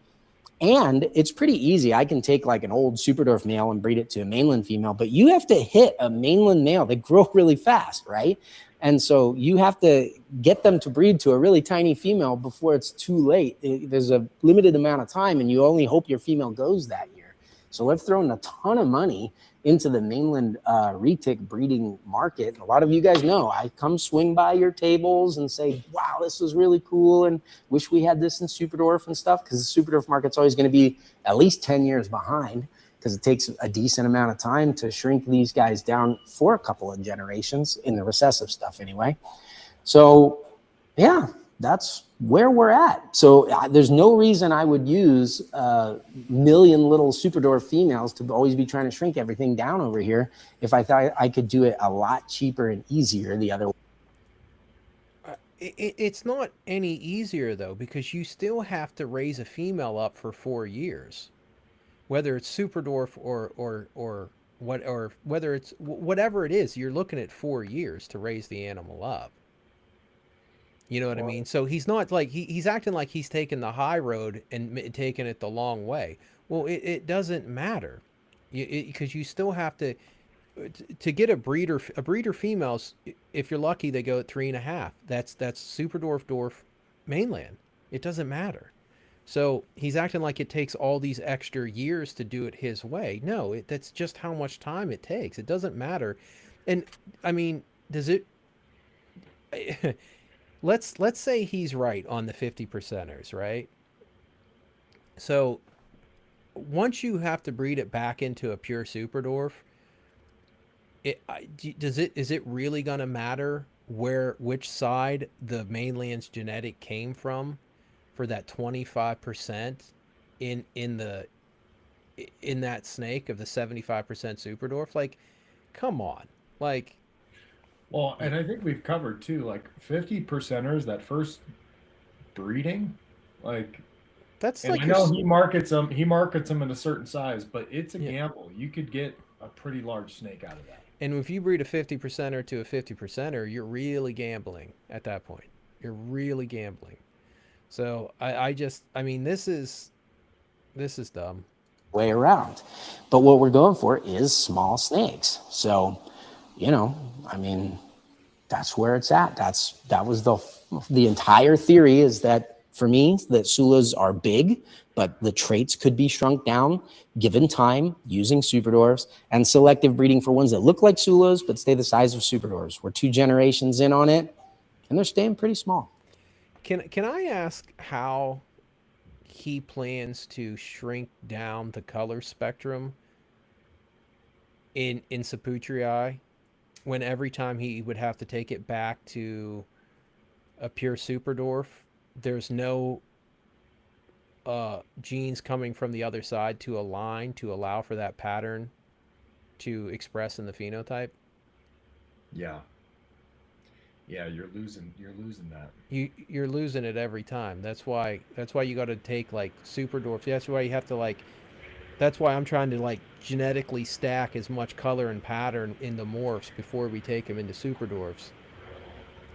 C: And it's pretty easy. I can take like an old superdwarf male and breed it to a mainland female, but you have to hit a mainland male. They grow really fast, right? And so you have to get them to breed to a really tiny female before it's too late. There's a limited amount of time, and you only hope your female goes that year. So I've thrown a ton of money into the mainland retic breeding market. A lot of you guys know I come swing by your tables and say, wow, this is really cool, and wish we had this in superdwarf and stuff, because the superdwarf market's always going to be at least 10 years behind, because it takes a decent amount of time to shrink these guys down for a couple of generations in the recessive stuff anyway. So yeah, that's where we're at. So there's no reason I would use a million little superdwarf females to always be trying to shrink everything down over here if I thought I could do it a lot cheaper and easier the other way.
B: It's not any easier though, because you still have to raise a female up for 4 years, whether it's superdwarf or whether it's whatever it is. You're looking at 4 years to raise the animal up. You know what I mean? So he's not like he's acting like he's taking the high road and taking it the long way. Well, it doesn't matter, because you still have to get a breeder females. If you're lucky, they go at 3.5. That's super dwarf mainland. It doesn't matter. So he's acting like it takes all these extra years to do it his way. No, that's just how much time it takes. It doesn't matter. And I mean, does it? Let's say he's right on the 50 percenters, right? So once you have to breed it back into a pure super dwarf, is it really going to matter which side the mainland's genetic came from for that 25% in the in that snake of the 75% super dwarf? Like, come on. Like,
A: Well, and I think we've covered too, like 50 percenters, that first breeding, like,
B: that's
A: and
B: like
A: I
B: your
A: know he markets them in a certain size, but it's a
B: yeah.
A: gamble. You could get a pretty large snake out of that.
B: And if you breed a 50 percenter to a 50 percenter, you're really gambling at that point. You're really gambling. So I mean, this is dumb.
C: Way around. But what we're going for is small snakes. So, I mean, that's where it's at. That was the entire theory, is that for me, that Sulas are big, but the traits could be shrunk down given time using super dwarfs, and selective breeding for ones that look like Sulas but stay the size of super dwarfs. We're 2 generations in on it, and they're staying pretty small.
B: Can I ask how he plans to shrink down the color spectrum in Saputrii, when every time he would have to take it back to a pure super dwarf, there's no genes coming from the other side to align to allow for that pattern to express in the phenotype?
A: Yeah. Yeah, you're losing that.
B: You're losing it every time. That's why you got to take like super dwarfs. That's why you have to like. That's why I'm trying to like genetically stack as much color and pattern in the morphs before we take them into super dwarfs,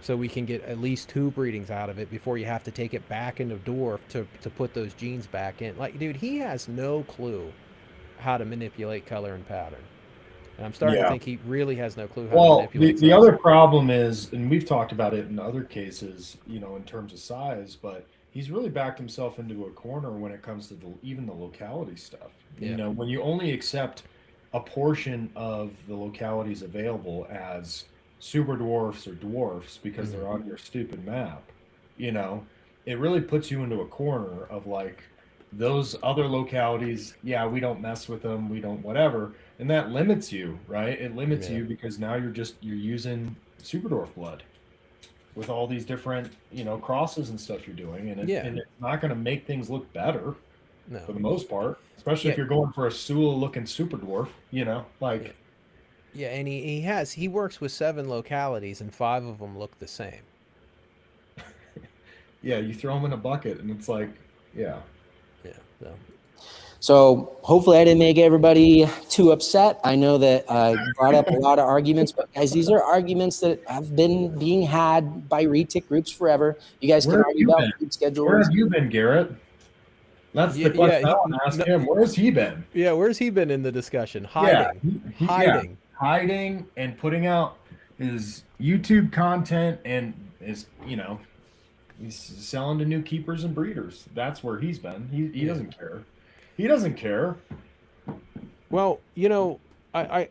B: so we can get at least 2 breedings out of it before you have to take it back into dwarf to put those genes back in. Like, dude, he has no clue how to manipulate color and pattern. And I'm starting to
A: Yeah.
B: think he really has no clue how to
A: Well, the,
B: manipulate
A: the
B: size.
A: other problem is, and we've talked about it in other cases, in terms of size, but he's really backed himself into a corner when it comes to even the locality stuff.
B: Yeah.
A: When you only accept a portion of the localities available as super dwarfs or dwarfs because
B: Mm-hmm.
A: they're on your stupid map, you know, it really puts you into a corner of like those other localities. Yeah, we don't mess with them, we don't whatever, and that limits you, right? It limits
B: Yeah.
A: you because now you're using super dwarf blood with all these different crosses and stuff you're doing, and
B: Yeah.
A: it's not going to make things look better for
B: No.
A: the most part, especially
B: Yeah.
A: if you're going for a Sula looking super dwarf,
B: Yeah.
A: like
B: Yeah, and he works with 7 localities and 5 of them look the same.
A: yeah, you throw them in a bucket and it's like, yeah.
B: Yeah. So
C: So hopefully I didn't make everybody too upset. I know that brought up a lot of arguments, but guys, these are arguments that have been being had by retic groups forever. You guys
A: Where
C: can
A: have
C: argue
A: you
C: about
A: been?
C: breed
A: Where
C: schedules.
A: have you been, Garrett? That's
B: yeah,
A: the question
B: yeah,
A: I want to ask
B: no,
A: him. Where's he been?
B: yeah. Where's he been in the discussion?
A: Yeah,
B: Hiding,
A: yeah,
B: hiding.
A: hiding and putting out his YouTube content, and he's selling to new keepers and breeders. That's where he's been. He
B: Yeah.
A: doesn't care. He doesn't care.
B: Well, I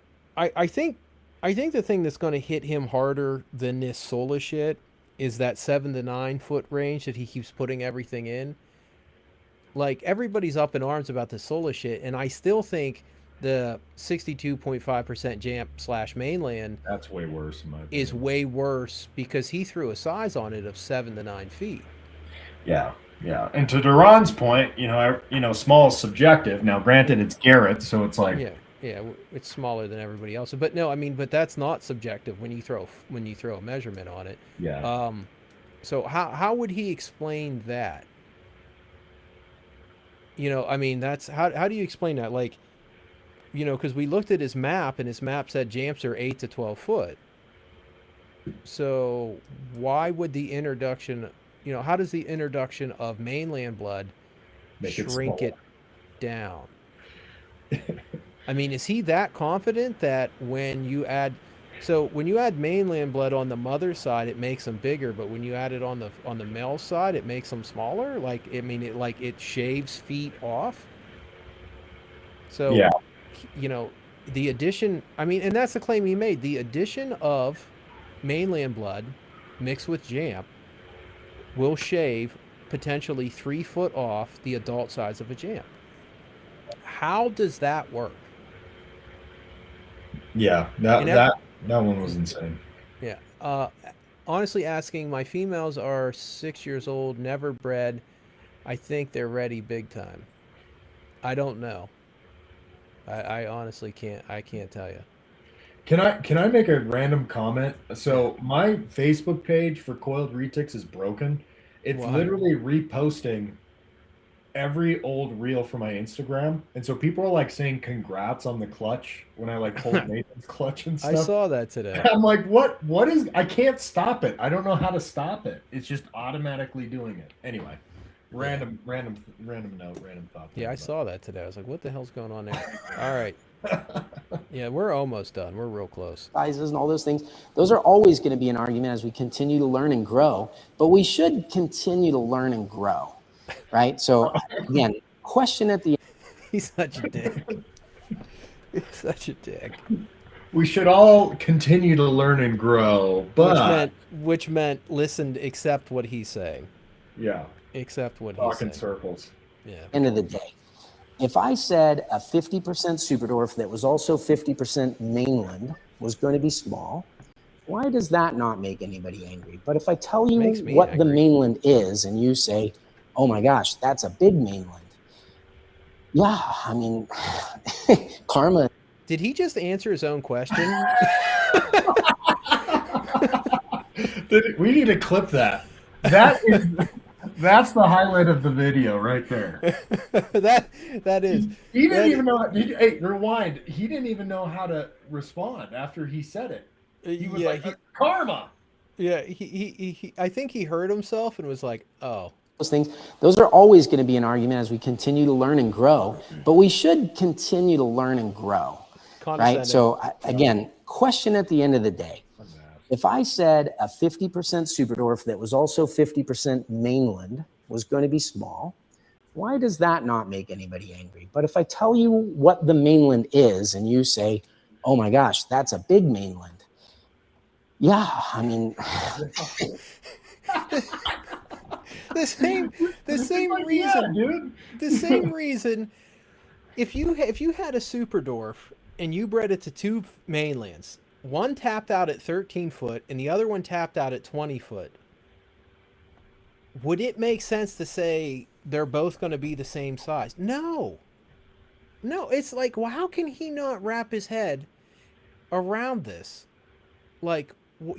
B: think the thing that's going to hit him harder than this Sola shit is that 7 to 9 foot range that he keeps putting everything in. Like, everybody's up in arms about the Sola shit, and I still think the 62.5% Jamp / mainland
A: That's way worse in my
B: is
A: opinion.
B: way worse because he threw a size on it of 7 to 9 feet.
A: Yeah, yeah. And to Duran's point, small is subjective. Now, granted, it's Garrett, so it's like,
B: Yeah, it's smaller than everybody else. But no, I mean, but that's not subjective when you throw a measurement on it.
A: yeah.
B: So how would he explain that? I mean, that's how do you explain that? Like, because we looked at his map and his map said Jamps are 8 to 12 foot. So why would the introduction, how does the introduction of mainland blood
A: Make it
B: shrink
A: small.
B: it down? I mean, is he that confident that when you add, So when you add mainland blood on the mother side, it makes them bigger, but when you add it on the male side, it makes them smaller. Like I mean, it shaves feet off. So,
A: Yeah.
B: you know, the addition. I mean, and that's the claim he made. The addition of mainland blood mixed with Jamp will shave potentially 3 foot off the adult size of a Jamp. How does that work?
A: Yeah.
B: And
A: That one was insane.
B: yeah. Honestly, asking, my females are 6 years old, never bred. I think they're ready big time. I don't know. I honestly can't. I can't tell you.
A: Can I make a random comment?
B: Yeah.
A: So my Facebook page for Coiled Retics is broken. It's
B: Why?
A: literally reposting every old reel from my Instagram. And so people are like saying congrats on the clutch when I like hold Nathan's clutch and
B: I
A: stuff.
B: saw that today.
A: I'm like, what is I can't stop it. I don't know how to stop it. It's just automatically doing it. Anyway, random note, random thought.
B: Yeah, I saw that today. I was like, what the hell's going on there? All right. Yeah, we're almost done. We're real close.
C: Sizes and all those things, those are always going to be an argument as we continue to learn and grow, but we should continue to learn and grow, right? So again, question at the
B: He's such a dick. He's such a dick.
A: We should all continue to learn and grow, but
B: Which meant listen, accept what he's saying.
A: yeah,
B: Accept what he's
A: talk in
B: saying.
A: circles.
B: Yeah.
C: end of the day, if I said a 50% Superdorf that was also 50% mainland was going to be small, why does that not make anybody angry? But if I tell you
B: Makes me
C: what the
B: angry.
C: mainland is and you say, oh my gosh, that's a big mainland. Yeah, I mean, karma.
B: Did he just answer his own question?
A: We need to clip that. That's the highlight of the video right there.
B: that is.
A: He didn't even know. Hey, rewind. He didn't even know how to respond after he said it. He was like, karma.
B: Yeah, he I think he heard himself and was like, oh.
C: Those things, those are always going to be an argument as we continue to learn and grow, but we should continue to learn and grow, right? So again, question at the end of the day, if I said a 50% Superdorf that was also 50% mainland was going to be small, why does that not make anybody angry? But if I tell you what the mainland is and you say, oh my gosh, that's a big mainland. Yeah, I mean,
B: the same reason,
A: dude.
B: The same reason. If you had a Superdorf and you bred it to two mainlands, one tapped out at 13 foot and the other one tapped out at 20 foot, would it make sense to say they're both going to be the same size? No. It's like, well, how can he not wrap his head around this? Like,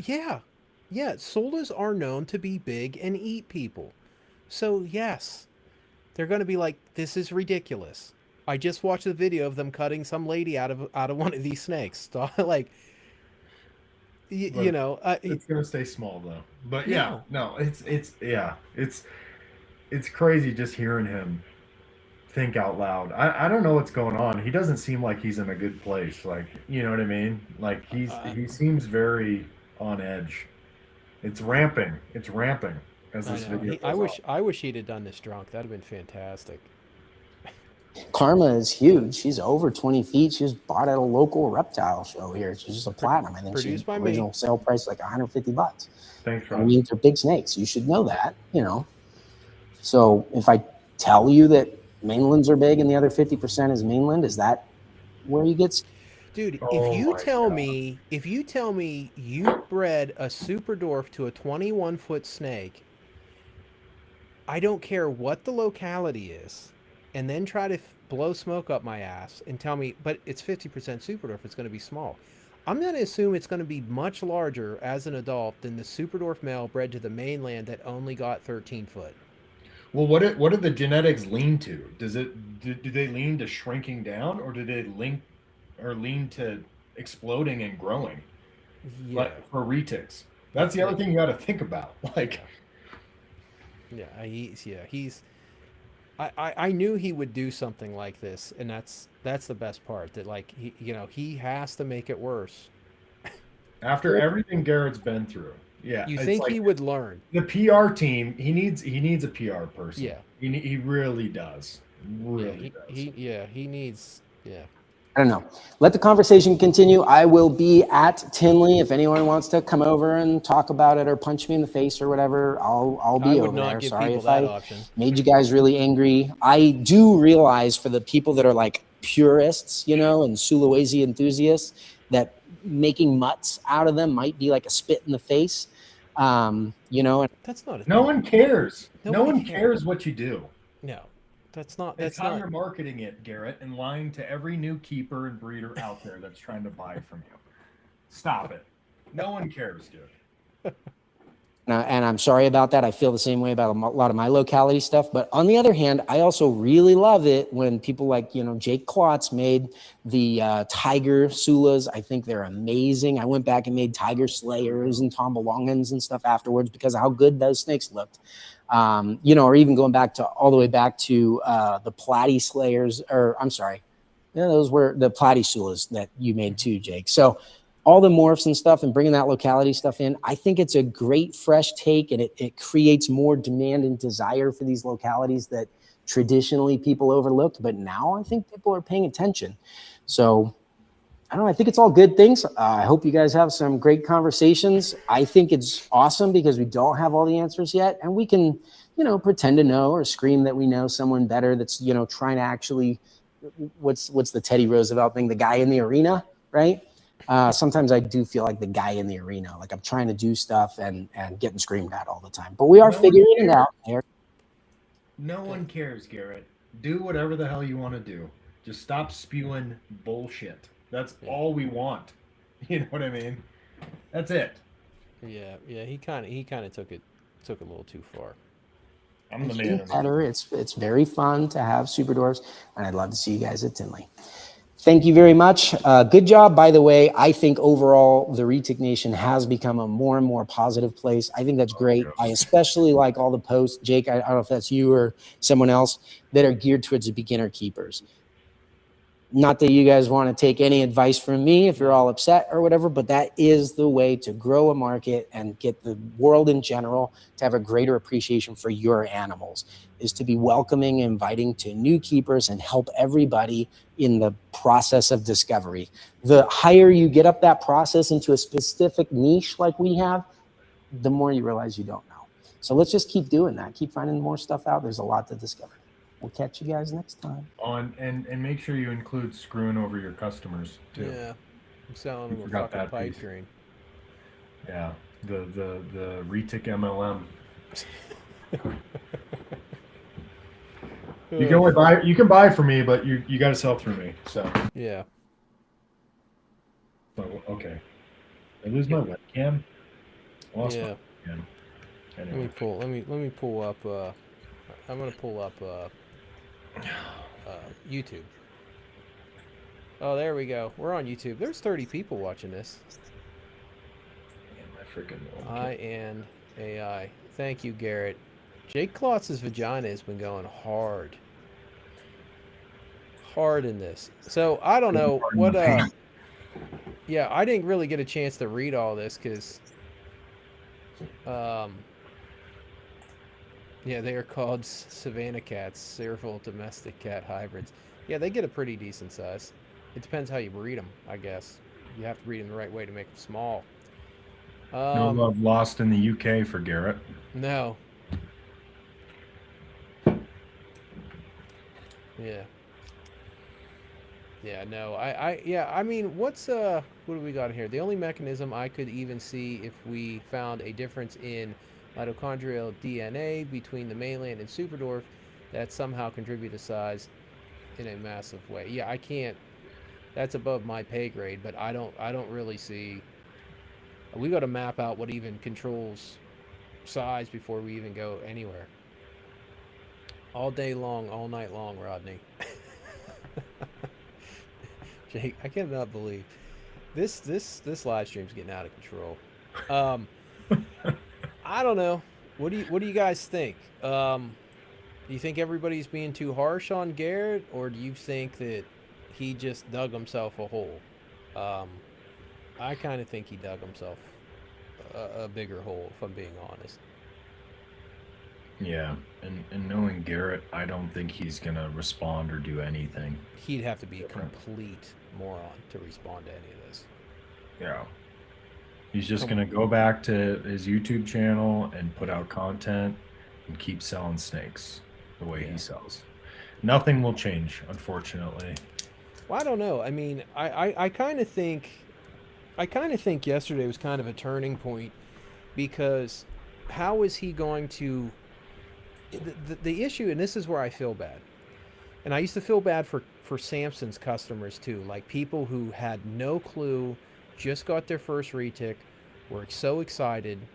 B: yeah, Solas are known to be big and eat people. So yes, they're going to be like, this is ridiculous. I just watched a video of them cutting some lady out of one of these snakes. Like, you know,
A: it's gonna stay small though. But yeah, no, it's crazy just hearing him think out loud. I don't know what's going on. He doesn't seem like he's in a good place. Like, you know what I mean? Like he seems very on edge. It's ramping as this video goes
B: I wish he'd have done this drunk. That'd have been fantastic.
C: Karma is huge. She's over 20 feet. She was bought at a local reptile show here. She's just a platinum. I think
B: Produced by
C: original
B: me.
C: Sale price like $150.
A: Thanks,
C: I mean, they're big snakes. You should know that, you know. So if I tell you that mainlands are big and the other 50% is mainland, is that where you get?
B: Dude, if you tell me you bred a Superdorf to a 21-foot snake, I don't care what the locality is, and then try to blow smoke up my ass and tell me, but it's 50% Superdorf, it's going to be small. I'm going to assume it's going to be much larger as an adult than the Superdorf male bred to the mainland that only got 13 foot.
A: Well, what do the genetics lean to? Do they lean to shrinking down, or do they lean to exploding and growing?
B: Yeah.
A: Like for retics. That's the other thing you got to think about. Like,
B: he's. I knew he would do something like this, and that's the best part. That like he has to make it worse.
A: After everything Garrett's been through, yeah,
B: You
A: it's
B: think
A: like
B: he would learn?
A: the PR team. He needs a PR person.
B: Yeah.
A: He really does. Really does.
B: He needs. Yeah.
C: I don't know. Let the conversation continue. I will be at Tinley if anyone wants to come over and talk about it or punch me in the face or whatever. I'll be
B: I would
C: over
B: not
C: there.
B: give
C: Sorry
B: people
C: if
B: that
C: I
B: option.
C: made you guys really angry. I do realize for the people that are like purists, you know, and Sulawesi enthusiasts, that making mutts out of them might be like a spit in the face. You know, and
B: That's not.
A: No one cares. No
B: Nobody
A: one
B: cares.
A: cares what you do.
B: No, that's not.
A: It's
B: That's
A: how
B: not.
A: you're marketing it, Garrett, and lying to every new keeper and breeder out there that's trying to buy from you. Stop it. No one cares, dude.
C: and I'm sorry about that. I feel the same way about a lot of my locality stuff. But on the other hand, I also really love it when people like, you know, Jake Klotz made the Tiger Sulas. I think they're amazing. I went back and made Tiger Slayers and Tombalongans and stuff afterwards because of how good those snakes looked. You know, or even going back to all the way back to the Platy Slayers, or I'm sorry, yeah, those were the Platy Sulas that you made too, Jake. So all the morphs and stuff and bringing that locality stuff in, I think it's a great fresh take, and it creates more demand and desire for these localities that traditionally people overlooked. But now I think people are paying attention. So I don't know. I think it's all good things. I hope you guys have some great conversations. I think it's awesome because we don't have all the answers yet, and we can, you know, pretend to know or scream that we know someone better that's, you know, trying to actually, what's the Teddy Roosevelt thing, the guy in the arena, right? Sometimes I do feel like the guy in the arena, like I'm trying to do stuff and getting screamed at all the time. But we are figuring it out there.
A: No one cares, Garrett. Do whatever the hell you want to do. Just stop spewing bullshit. That's all we want. You know what I mean? That's it.
B: Yeah. He kind of took it a little too far.
A: I'm the man.
C: Better. It's very fun to have Super Dwarfs, and I'd love to see you guys at Tinley. Thank you very much. Good job, by the way. I think overall the Retic Nation has become a more and more positive place. I think that's great. I especially like all the posts, Jake, I don't know if that's you or someone else, that are geared towards the beginner keepers. Not that you guys want to take any advice from me if you're all upset or whatever, but that is the way to grow a market and get the world in general to have a greater appreciation for your animals, is to be welcoming, inviting to new keepers and help everybody in the process of discovery. The higher you get up that process into a specific niche like we have, the more you realize you don't know. So let's just keep doing that. Keep finding more stuff out. There's a lot to discover. We'll catch you guys next time.
A: And make sure you include screwing over your customers too.
B: Yeah, I'm selling them a fucking pipe dream.
A: Yeah, the Retic MLM. You can only buy. You can buy from me, but you got to sell through me. So
B: yeah.
A: Okay. I lose my webcam. Lost
B: Yeah.
A: my webcam.
B: Anyway. Let me pull up. I'm gonna pull up YouTube. Oh, there we go. We're on YouTube. There's 30 people watching this.
A: Man, my freaking
B: INAI. Thank you, Garrett. Jake Klotz's vagina has been going hard in this. So I don't know what. Yeah, I didn't really get a chance to read all this because. Yeah, they are called Savannah cats, Serval domestic cat hybrids. Yeah, they get a pretty decent size. It depends how you breed them, I guess. You have to breed them the right way to make them small.
A: No love lost in the UK for Garrett.
B: No. Yeah. Yeah, no. I mean, what do we got here? The only mechanism I could even see if we found a difference in mitochondrial DNA between the mainland and Superdwarf that somehow contribute to size in a massive way. Yeah, I can't. That's above my pay grade, but I don't really see. We got to map out what even controls size before we even go anywhere. All day long, all night long, Rodney. Jake, I cannot believe this live stream's getting out of control. I don't know. What do you guys think? Do you think everybody's being too harsh on Garrett, or do you think that he just dug himself a hole? I kind of think he dug himself a bigger hole, if I'm being honest.
A: Yeah, and knowing Garrett, I don't think he's gonna respond or do anything
B: He'd have to be a
A: different.
B: complete moron to respond to any of this.
A: Yeah, he's just
B: Come,
A: gonna go back to his YouTube channel and put out content and keep selling snakes the way
B: Yeah.
A: he sells. Nothing will change, unfortunately.
B: well, I don't know. I mean, I kind of think, yesterday was kind of a turning point because how is he going to? The issue, and this is where I feel bad, and I used to feel bad for Samson's customers too, like people who had no clue, just got their first retic, were so excited,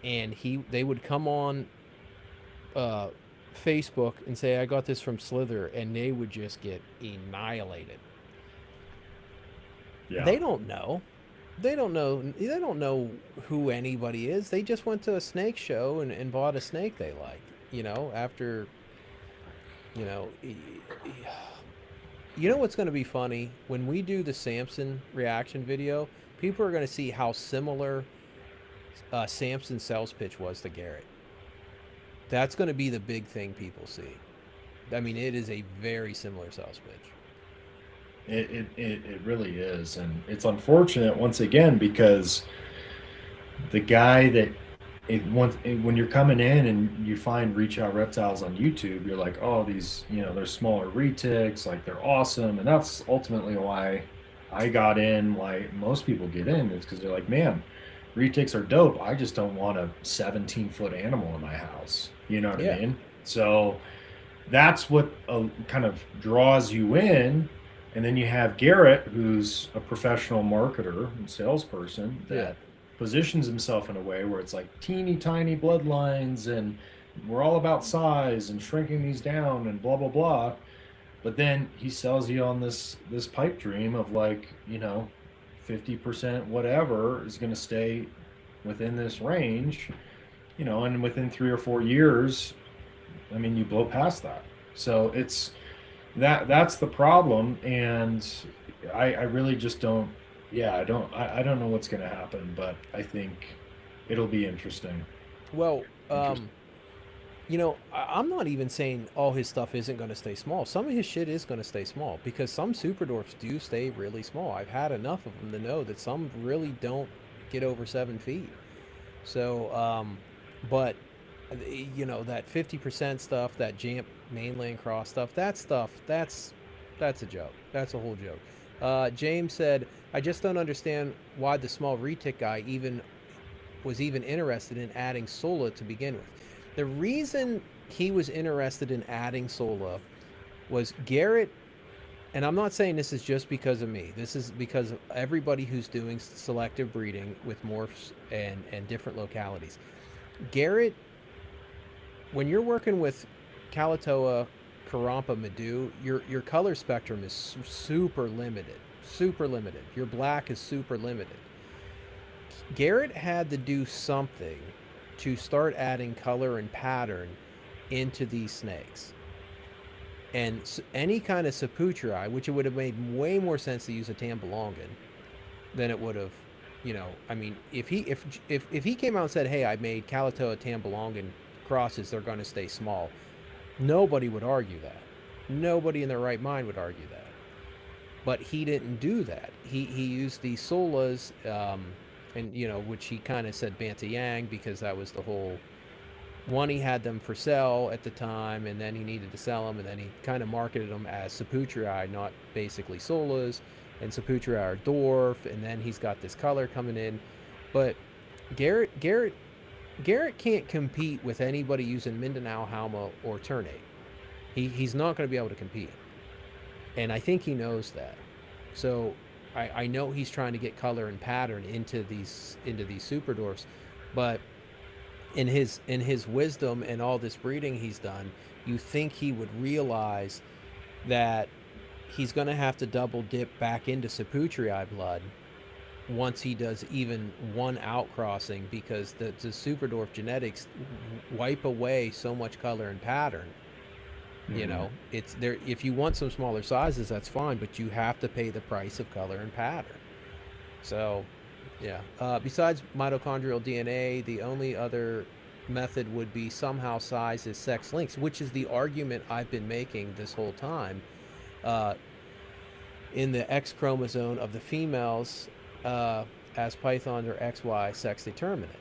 B: and they would come on uh, Facebook and say, I got this from Slither, and they would just get annihilated.
A: Yeah,
B: They don't know. They don't know. They don't know who anybody is. They just went to a snake show and bought a snake they liked. After you know, what's going to be funny when we do the Samson reaction video. People are going to see how similar Samson's sales pitch was to Garrett. That's going to be the big thing people see. I mean, it is a very similar sales pitch.
A: it really is, and it's unfortunate once again because the guy that when you're coming in and you find Reach Out Reptiles on YouTube, you're like, oh, these, they're smaller retics, like they're awesome, and that's ultimately why I got in. Why most people get in is because they're like, man, retics are dope. I just don't want a 17-foot animal in my house. You know what I
B: Yeah.
A: mean? So that's what kind of draws you in. And then you have Garrett, who's a professional marketer and salesperson that
B: Yeah.
A: positions himself in a way where it's like teeny tiny bloodlines and we're all about size and shrinking these down and blah blah blah. But then he sells you on this pipe dream of like, 50% whatever is going to stay within this range, and within 3 or 4 years, I mean, you blow past that. So that's the problem, and I really just don't. Yeah, I don't know what's going to happen, but I think it'll be interesting.
B: Well,
A: Interesting.
B: I'm not even saying all his stuff isn't going to stay small. Some of his shit is going to stay small because some super dwarfs do stay really small. I've had enough of them to know that some really don't get over 7 feet. So, but that 50% stuff, that Jamp mainland cross stuff, that's a joke. That's a whole joke. James said, I just don't understand why the small retic guy was even interested in adding Sola to begin with. The reason he was interested in adding Sola was Garrett, and I'm not saying this is just because of me. This is because of everybody who's doing selective breeding with morphs and different localities. Garrett, when you're working with Kalatoa, Karampa, Medu, your color spectrum is super limited. Super limited. Your black is super limited. Garrett had to do something to start adding color and pattern into these snakes. And any kind of Saputri, which it would have made way more sense to use a Tambalongan than it would have, I mean, if he came out and said, hey, I made Kalatoa Tambalongan crosses, they're going to stay small, nobody would argue that. Nobody in their right mind would argue that. But he didn't do that. He used these Solas, and which he kind of said Banta Yang because that was the whole one. He had them for sale at the time, and then he needed to sell them, and then he kind of marketed them as Saputri, not basically Solas, and Saputri are dwarf, and then he's got this color coming in. But Garrett can't compete with anybody using Mindanao, Halma, or Ternate. He's not going to be able to compete, and I think he knows that. So I know he's trying to get color and pattern into these super dwarfs, but in his wisdom and all this breeding he's done, you think he would realize that he's going to have to double dip back into Saputri blood once he does even one outcrossing, because the super dwarf genetics wipe away so much color and pattern. It's there. If you want some smaller sizes, that's fine, but you have to pay the price of color and pattern. So, yeah. Besides mitochondrial DNA, the only other method would be somehow size is sex links, which is the argument I've been making this whole time. Uh, in the X chromosome of the females, as pythons or XY sex determinant.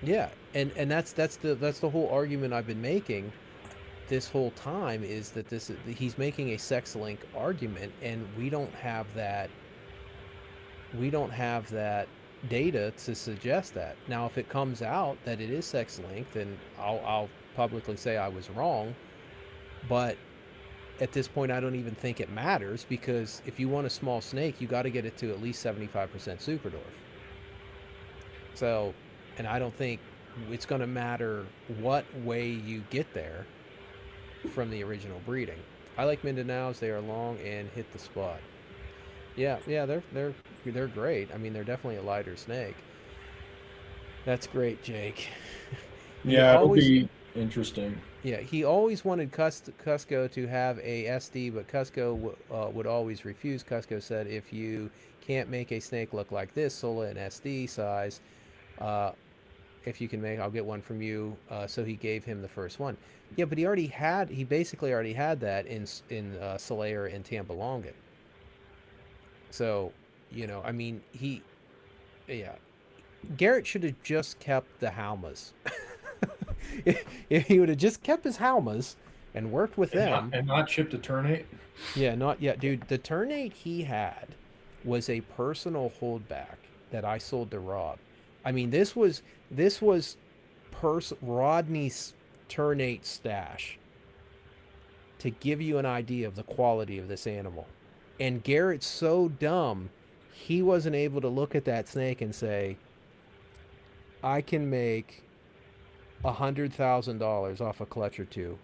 B: Yeah, and that's the whole argument I've been making this whole time, is that he's making a sex link argument, and we don't have that data to suggest that. Now, if it comes out that it is sex linked, then I'll publicly say I was wrong. But at this point, I don't even think it matters, because if you want a small snake, you got to get it to at least 75% superdwarf. So, and I don't think it's going to matter what way you get there from the original breeding. I like Mindanaos. They are long and hit the spot. Yeah, they're great. I mean, they're definitely a lighter snake. That's great, Jake.
A: Yeah, it'll be interesting.
B: Yeah, he always wanted Cusco to have a SD, but Cusco would always refuse. Cusco said, if you can't make a snake look like this, Sola and SD size, if you can make, I'll get one from you. So he gave him the first one. Yeah, but he basically already had that in Solaire and Tambalongan. So, I mean, Garrett should have just kept the Halmas. If he would have just kept his Halmas and worked with them.
A: And not shipped a Ternate?
B: Yeah, not yet. Dude, the Ternate he had was a personal holdback that I sold to Rob. I mean, this was Rodney's Ternate stash to give you an idea of the quality of this animal. And Garrett's so dumb, he wasn't able to look at that snake and say, I can make $100,000 off a clutch or two.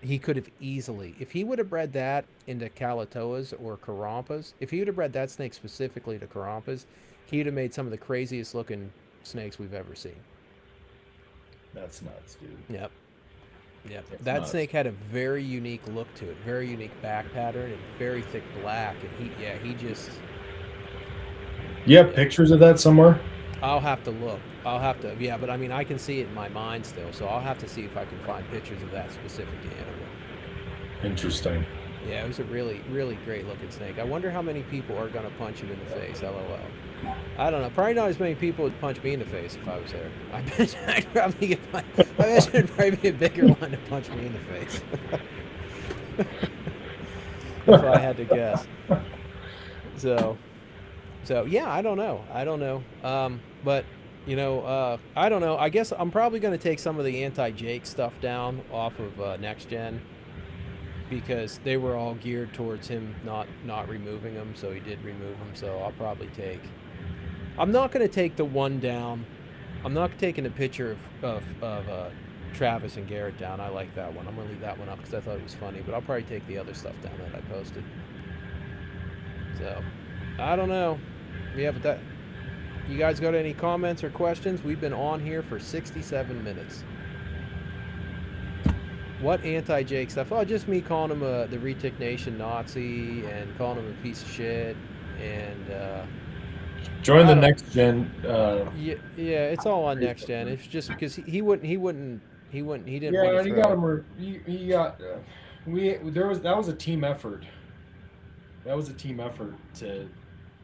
B: He could have easily, if he would have bred that into Kalatoas or Karampas, if he would have bred that snake specifically to Karampas, he would have made some of the craziest looking snakes we've ever seen.
A: That's nuts, dude.
B: Yep. That snake had a very unique look to it, very unique back pattern, and very thick black. And he just.
A: You have pictures of that somewhere?
B: I'll have to look. Yeah, but I mean, I can see it in my mind still, so I'll have to see if I can find pictures of that specific animal.
A: Interesting.
B: Yeah, it was a really, really great looking snake. I wonder how many people are going to punch him in the face, LOL. I don't know. Probably not as many people would punch me in the face if I was there. I bet I'd probably get I bet it'd probably be a bigger one to punch me in the face. If I had to guess. So yeah, I don't know. But I don't know. I guess I'm probably going to take some of the anti-Jake stuff down off of Next Gen, because they were all geared towards him not removing them, so he did remove them. So I'll probably I'm not going to take the one down. I'm not taking a picture of Travis and Garrett down. I like that one. I'm going to leave that one up because I thought it was funny, but I'll probably take the other stuff down that I posted. So, I don't know. Yeah, but you guys got any comments or questions? We've been on here for 67 minutes. What anti-Jake stuff? Oh, just me calling him the Retic Nation Nazi and calling him a piece of shit. And
A: join the Next Gen.
B: Yeah, it's all on Next Gen. It's just because he didn't.
A: Yeah,
B: want
A: he got him. He got. That was a team effort. That was a team effort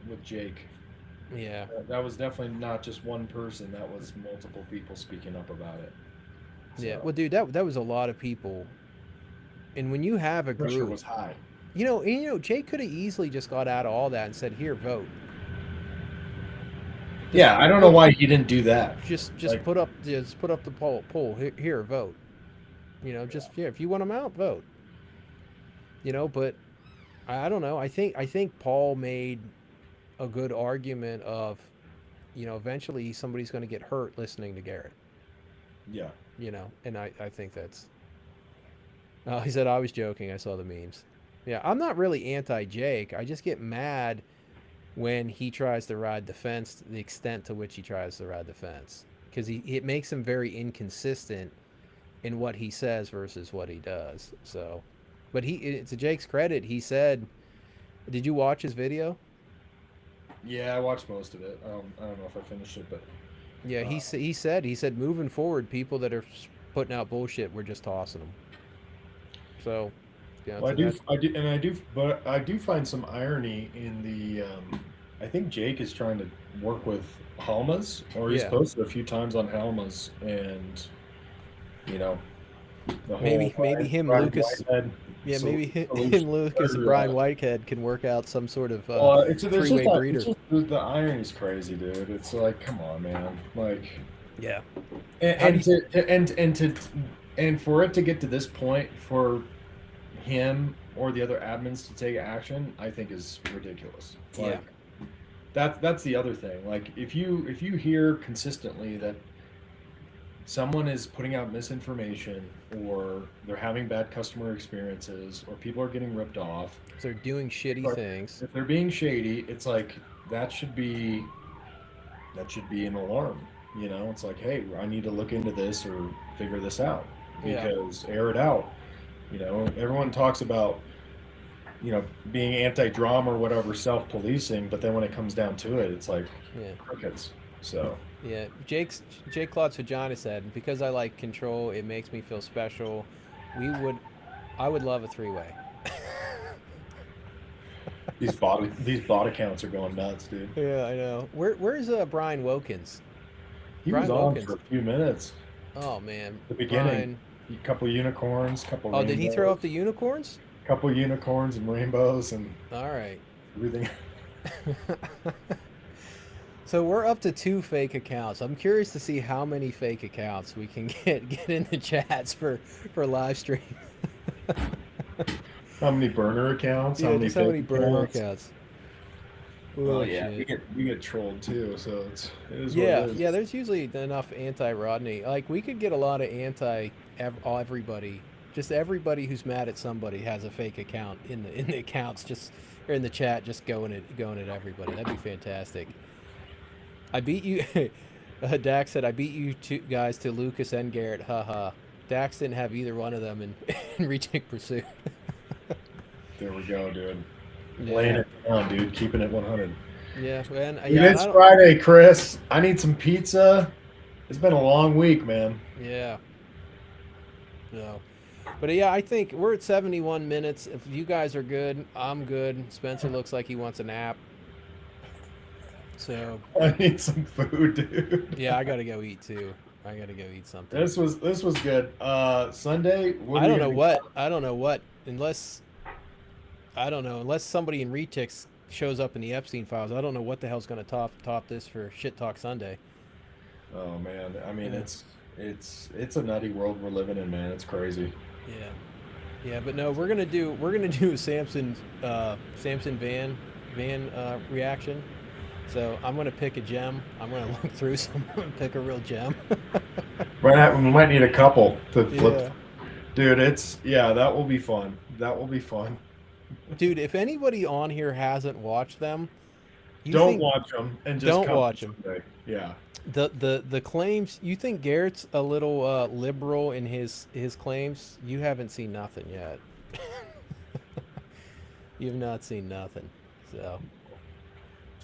A: with Jake.
B: Yeah.
A: That was definitely not just one person. That was multiple people speaking up about it. So,
B: yeah. Well, dude, that was a lot of people. And when you have a group,
A: pressure was high.
B: Jake could have easily just got out of all that and said, "Here, vote."
A: Yeah, I don't know why he didn't do that.
B: Just put up the poll. Here, vote. If you want them out, vote. But I don't know. I think Paul made a good argument of, eventually somebody's going to get hurt listening to Garrett.
A: Yeah.
B: And I think that's. He said, I was joking. I saw the memes. Yeah, I'm not really anti-Jake. I just get mad when he tries to ride the fence, the extent to which he tries to ride the fence. Because it makes him very inconsistent in what he says versus what he does. So, but to Jake's credit, he said, did you watch his video?
A: Yeah, I watched most of it. I don't know if I finished it, but
B: Yeah, he said moving forward, people that are putting out bullshit, we're just tossing them. So, yeah,
A: well,
B: so that
A: but I do find some irony in the. I think Jake is trying to work with Halmas, or he's
B: Yeah.
A: posted a few times on Halmas, and you know, the whole
B: maybe him,
A: Brian
B: Lucas.
A: Whitehead
B: Yeah, maybe him,
A: solution,
B: Lucas, and
A: or,
B: Brian Whitehead can work out some sort of
A: well, it's there's
B: three-way
A: just
B: breeder.
A: it's just the irony's crazy, dude. It's like, come on, man, like.
B: Yeah.
A: And and for it to get to this point for him or the other admins to take action, I think is ridiculous. Like, that's the other thing. Like if you hear consistently that someone is putting out misinformation, or they're having bad customer experiences, or people are getting ripped off,
B: They're doing shitty things.
A: if they're being shady, it's like that should be an alarm. You know, it's like, hey, I need to look into this or figure this out, because air it out. You know, everyone talks about, you know, being anti-drama or whatever, self-policing, but then when it comes down to it, it's like crickets. So
B: yeah, Jake Claude's vagina said, because I like control, it makes me feel special. I would love a three-way.
A: these bot accounts are going nuts, dude.
B: Yeah, I know. Where's Brian Wilkins?
A: He
B: Brian
A: was on
B: Wilkins.
A: for a few minutes.
B: Oh man,
A: The beginning,
B: Brian.
A: a couple unicorns, couple.
B: Oh, did he throw
A: rainbows,
B: up the unicorns?
A: couple unicorns and rainbows and
B: All right.
A: everything?
B: So we're up to 2 fake accounts. I'm curious to see how many fake accounts we can get in the chats for live stream.
A: How many burner accounts?
B: Yeah, just how many
A: fake
B: burner
A: accounts?
B: accounts.
A: Oh
B: Oh,
A: yeah,
B: shit.
A: we get trolled too, so it is
B: Yeah,
A: what it is.
B: yeah. There's usually enough anti-Rodney. Like we could get a lot of everybody. Just everybody who's mad at somebody has a fake account in the accounts, just or in the chat, just going at everybody. That'd be fantastic. I beat you. Dax said I beat you two guys to Lucas and Garrett. Haha. Dax didn't have either one of them in Retake Pursuit.
A: There we go, dude.
B: Yeah.
A: Laying it down, dude. Keeping it 100.
B: Yeah, man.
A: Dude,
B: Yeah,
A: it's Friday, Chris. I need some pizza. It's been a long week, man.
B: yeah. No. But yeah, I think we're at 71 minutes. If you guys are good, I'm good. Spencer looks like he wants a nap. So
A: I need some food, dude.
B: yeah, I gotta go eat too. I gotta go eat something.
A: This was good. Sunday.
B: I don't know what. Unless somebody in Retix shows up in the Epstein files. I don't know what the hell's gonna top this for Shit Talk Sunday.
A: Oh man, I mean
B: Yeah.
A: it's a nutty world we're living in, man. It's crazy.
B: Yeah, but no, we're gonna do a Samson Van reaction. So I'm gonna pick a gem. I'm gonna look through some and pick a real gem.
A: We might need a couple to flip.
B: Yeah.
A: Dude, that will be fun. That will be fun.
B: Dude, if anybody on here hasn't watched them,
A: Don't watch them and just
B: don't
A: come
B: watch 'em.
A: someday. Yeah.
B: The claims. You think Garrett's a little liberal in his claims? You haven't seen nothing yet. You've not seen nothing. So,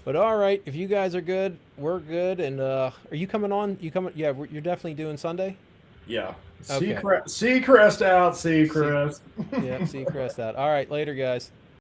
B: but all right, if you guys are good, we're good. And are you coming on? You coming? Yeah, you're definitely doing Sunday.
A: Yeah.
B: Okay.
A: Seacrest out, Seacrest.
B: Yeah, see Crest out. All right, later, guys.